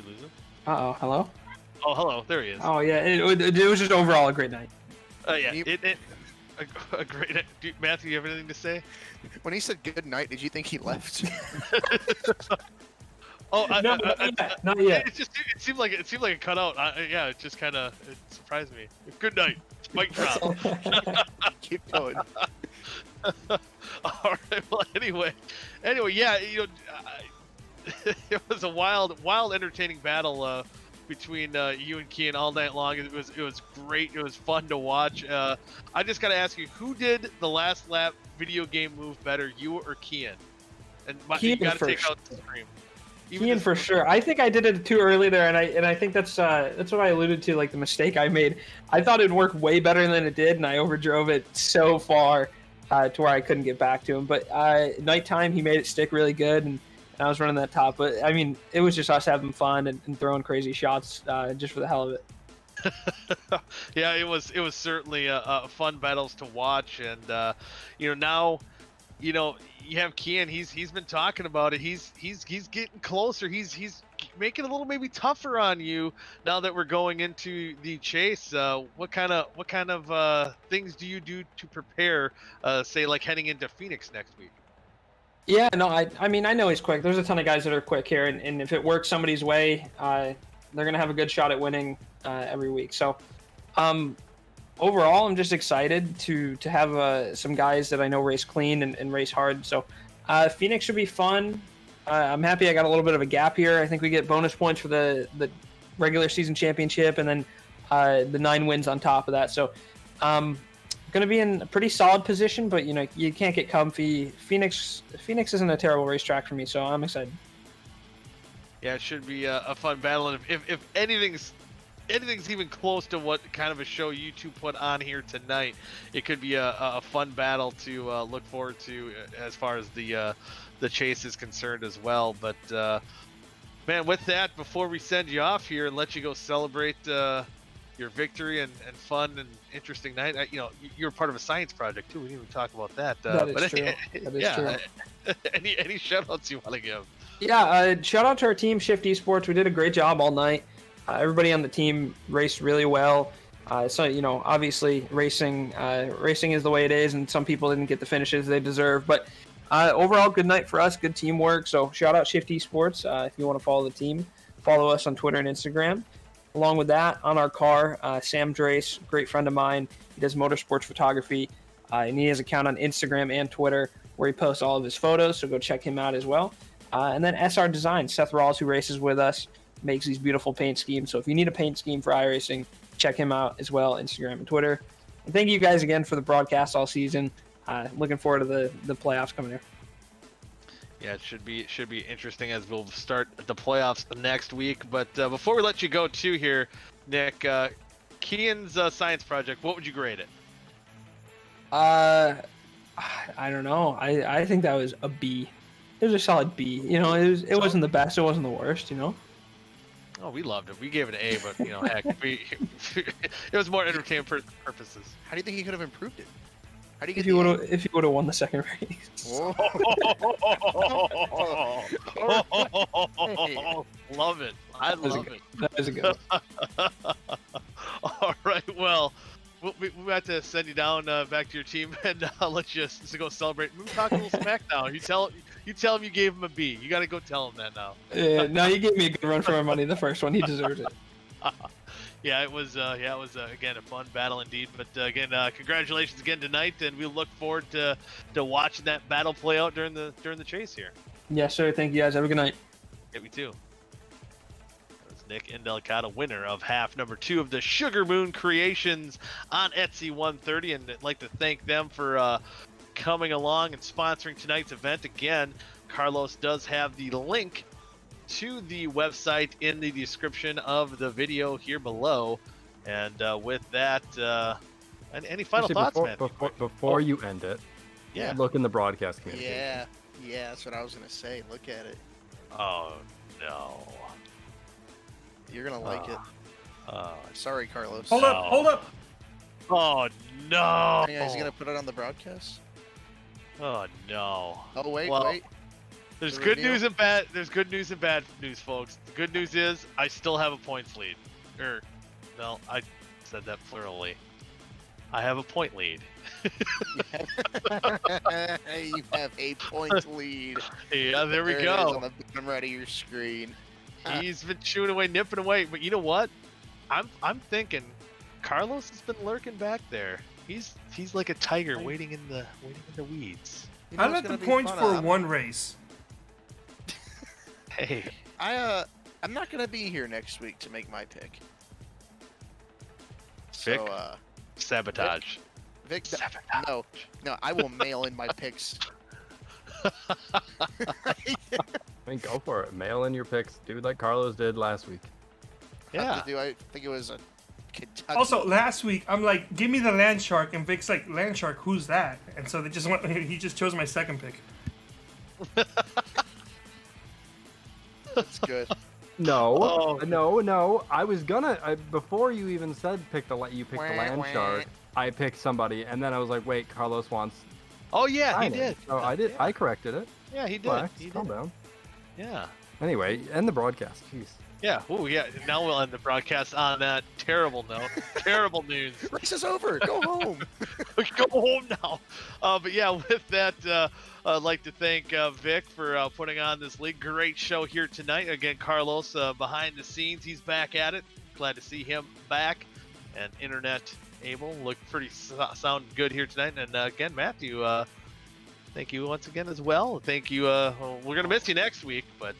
we lose him? Uh-oh, hello? Oh, hello. There he is. Oh, yeah, it was just overall a great night. Yeah, a great night. Matthew, you have anything to say? When he said good night, did you think he left? Oh, No, not yet. It seemed like it cut out. Yeah, it just kind of surprised me. Good night. Mic drop. Keep going. All right. Well, anyway, yeah, it was a wild, entertaining battle between you and Kian all night long. It was great. It was fun to watch. I just got to ask you, who did the last lap video game move better, you or Kian? And you got to take out the stream. Kian for sure. I think I did it too early there, and I think that's what I alluded to, like the mistake I made. I thought it'd work way better than it did, and I overdrove it so far to where I couldn't get back to him. But nighttime, he made it stick really good, and I was running that top. But I mean, it was just us having fun and throwing crazy shots just for the hell of it. Yeah, it was certainly fun battles to watch, and now. You have Kian. He's been talking about it. He's getting closer. He's making it a little maybe tougher on you now that we're going into the chase. What kind of things do you do to prepare? Say like heading into Phoenix next week. Yeah, no, I mean I know he's quick. There's a ton of guys that are quick here, and if it works somebody's way, they're gonna have a good shot at winning every week. So. Overall, I'm just excited to have some guys that I know race clean and race hard. So Phoenix should be fun. I'm happy I got a little bit of a gap here. I think we get bonus points for the regular season championship and then the 9 wins on top of that. So going to be in a pretty solid position, but you can't get comfy. Phoenix isn't a terrible racetrack for me, so I'm excited. Yeah, it should be a fun battle. And if anything's even close to what kind of a show you two put on here tonight, it could be a fun battle to look forward to as far as the chase is concerned as well. But man, with that, before we send you off here and let you go celebrate your victory and fun and interesting night, you're part of a science project too. We didn't even talk about that. That is true. That is true. Any shout outs you want to give? Yeah, shout out to our team, Shift Esports. We did a great job all night. Everybody on the team raced really well. So, obviously racing is the way it is, and some people didn't get the finishes they deserve. But overall, good night for us, good teamwork. So shout out Shift Esports. If you want to follow the team, follow us on Twitter and Instagram. Along with that, on our car, Sam Drace, great friend of mine. He does motorsports photography, and he has an account on Instagram and Twitter where he posts all of his photos, so go check him out as well. And then SR Design, Seth Rawls, who races with us, makes these beautiful paint schemes. So if you need a paint scheme for iRacing, check him out as well, Instagram and Twitter. And thank you guys again for the broadcast all season. Looking forward to the playoffs coming here. Yeah, it should be interesting as we'll start the playoffs next week. But before we let you go too here, Nick, Kian's science project, what would you grade it? I don't know. I think that was a B. It was a solid B. It wasn't the best. It wasn't the worst. Oh, we loved it. We gave it an A, but heck, it was more entertainment purposes. How do you think he could have improved it? How do you get if you would have won the second race? Love it. I love it. That was a good one. All right. Well, we have to send you down back to your team and let you go celebrate. Maybe talk a little smack now. You tell him you gave him a B. You got to go tell him that now. Yeah, no, you gave me a good run for my money. The first one, he deserves it. Yeah, it was again a fun battle indeed. But again, congratulations again tonight, and we look forward to watching that battle play out during the chase here. Yes, sir. Thank you guys. Have a good night. Yeah, me too. Nick Indelicata, winner of half number 2 of the Sugar Moon Creations on Etsy 130, and I'd like to thank them for coming along and sponsoring tonight's event. Again, Carlos does have the link to the website in the description of the video here below. And with that, any final thoughts, man? Before you end it, yeah, look in the broadcast community. Yeah, that's what I was gonna say. Look at it. Oh no. You're gonna like it. Sorry, Carlos. Hold up! Oh no! Yeah, he's gonna put it on the broadcast. Oh no! Oh wait. There's The good reveal? news and bad. There's good news and bad news, folks. The good news is I still have a points lead. No, I said that plurally. I have a point lead. You have a point lead. Yeah, there we There it is go. on the bottom right of your screen. He's been chewing away, nipping away. But you know what? I'm thinking Carlos has been lurking back there. He's like a tiger waiting in the weeds. You know I what's let the gonna be points fun? for one race. Hey, I'm not gonna be here next week to make my pick. Vic? So sabotage. Vic, Sabotage. no, I will mail in my picks. I mean, go for it. Mail in your picks. Do like Carlos did last week. Yeah. I think it was a Kentucky. Also, last week I'm like, give me the land shark, and Vic's like, land shark, who's that? And so they just went. He just chose my second pick. That's good. No, no. I was gonna before you even said you picked the land shark. I picked somebody, and then I was like, wait, Carlos wants. Oh yeah, he signing. did. So I did. Yeah. I corrected it. Yeah, he did. Relax, He calm did. down. Yeah. Anyway, end the broadcast. Jeez. Yeah. Oh yeah. Now we'll end the broadcast on that terrible note. Terrible news. Race is over. Go home. Go home now. But yeah, with that, I'd like to thank Vic for putting on this league. Great show here tonight. Again, Carlos behind the scenes. He's back at it. Glad to see him back. And internet able. Look pretty sound good here tonight. And again, Matthew, thank you once again as well. Thank you. We're going to miss you next week. But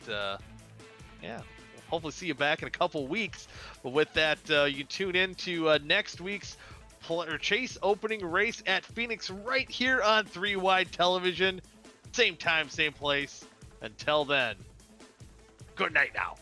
yeah, hopefully see you back in a couple weeks. But with that, you tune in to next week's Chase opening race at Phoenix right here on 3 Wide Television. Same time, same place. Until then, good night now.